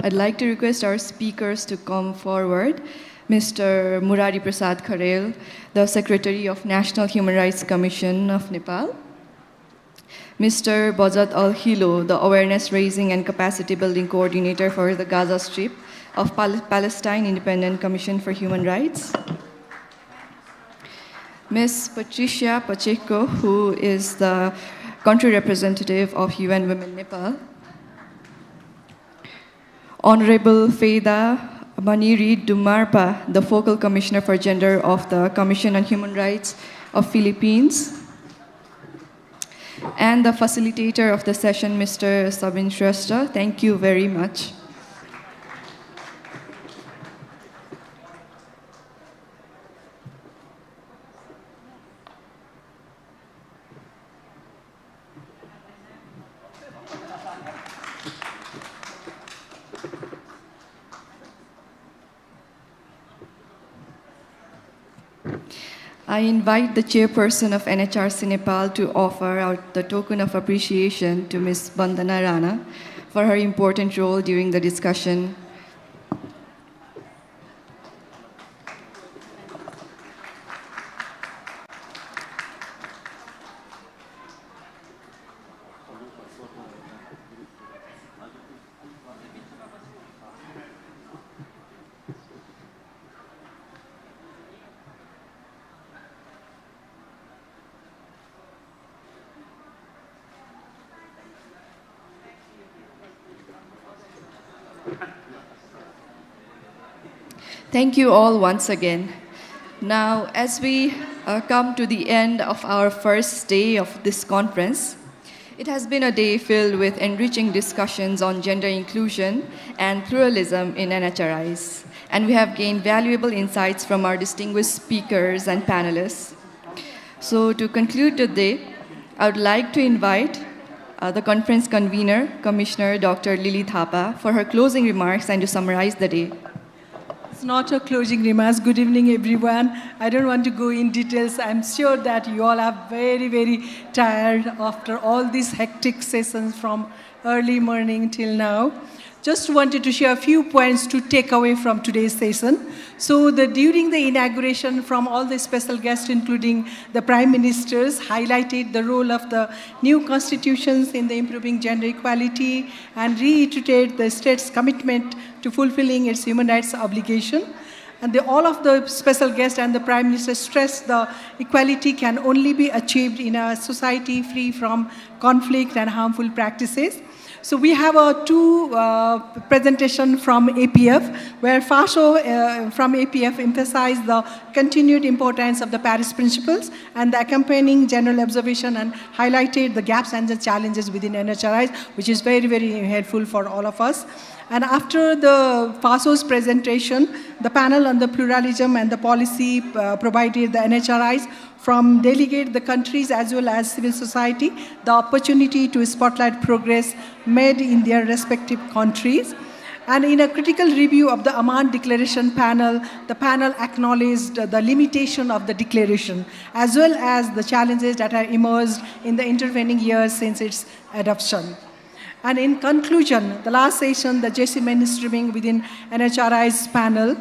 I'd like to request our speakers to come forward. Mr. Murari Prasad Kharel, the Secretary of National Human Rights Commission of Nepal. Mr. Bahjat Al-Hilo, the Awareness Raising and Capacity Building Coordinator for the Gaza Strip of Palestine Independent Commission for Human Rights. Ms. Patricia Pacheco, who is the country representative of UN Women Nepal. Honorable Faydah Maniri Dumarpa, the Focal Commissioner for Gender of the Commission on Human Rights of Philippines. And the facilitator of the session, Mr. Sabin Shrestha. Thank you very much. I invite the chairperson of NHRC Nepal to offer out the token of appreciation to Ms. Bandana Rana for her important role during the discussion. Thank you all once again. Now, as we come to the end of our first day of this conference, it has been a day filled with enriching discussions on gender inclusion and pluralism in NHRIs, and we have gained valuable insights from our distinguished speakers and panelists. So to conclude today, I would like to invite the conference convener, Commissioner Dr. Lily Thapa, for her closing remarks and to summarize the day. It's not a closing remarks. Good evening, everyone. I don't want to go in details. I'm sure that you all are very, very tired after all these hectic sessions from early morning till now. Just wanted to share a few points to take away from today's session. So during the inauguration from all the special guests, including the prime ministers, highlighted the role of the new constitutions in the improving gender equality and reiterated the state's commitment to fulfilling its human rights obligation. And all of the special guests and the prime minister stressed the equality can only be achieved in a society free from conflict and harmful practices. So we have two presentation from APF, where Fasoha from APF emphasized the continued importance of the Paris Principles and the accompanying general observation and highlighted the gaps and the challenges within NHRIs, which is very, very helpful for all of us. And after the Faso's presentation, the panel on the pluralism and the policy provided the NHRIs from delegate the countries as well as civil society the opportunity to spotlight progress made in their respective countries. And in a critical review of the Amman Declaration panel, the panel acknowledged the limitation of the declaration as well as the challenges that are emerged in the intervening years since its adoption. And in conclusion, the last session, the GESI Mainstreaming within NHRI's panel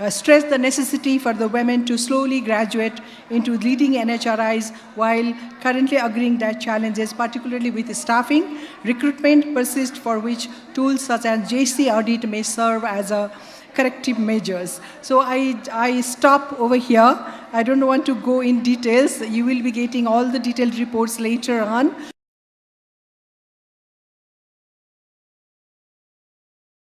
stressed the necessity for the women to slowly graduate into leading NHRIs, while currently agreeing that challenges, particularly with staffing, recruitment persist, for which tools such as GESI audit may serve as a corrective measures. So I stop over here. I don't want to go in details. You will be getting all the detailed reports later on.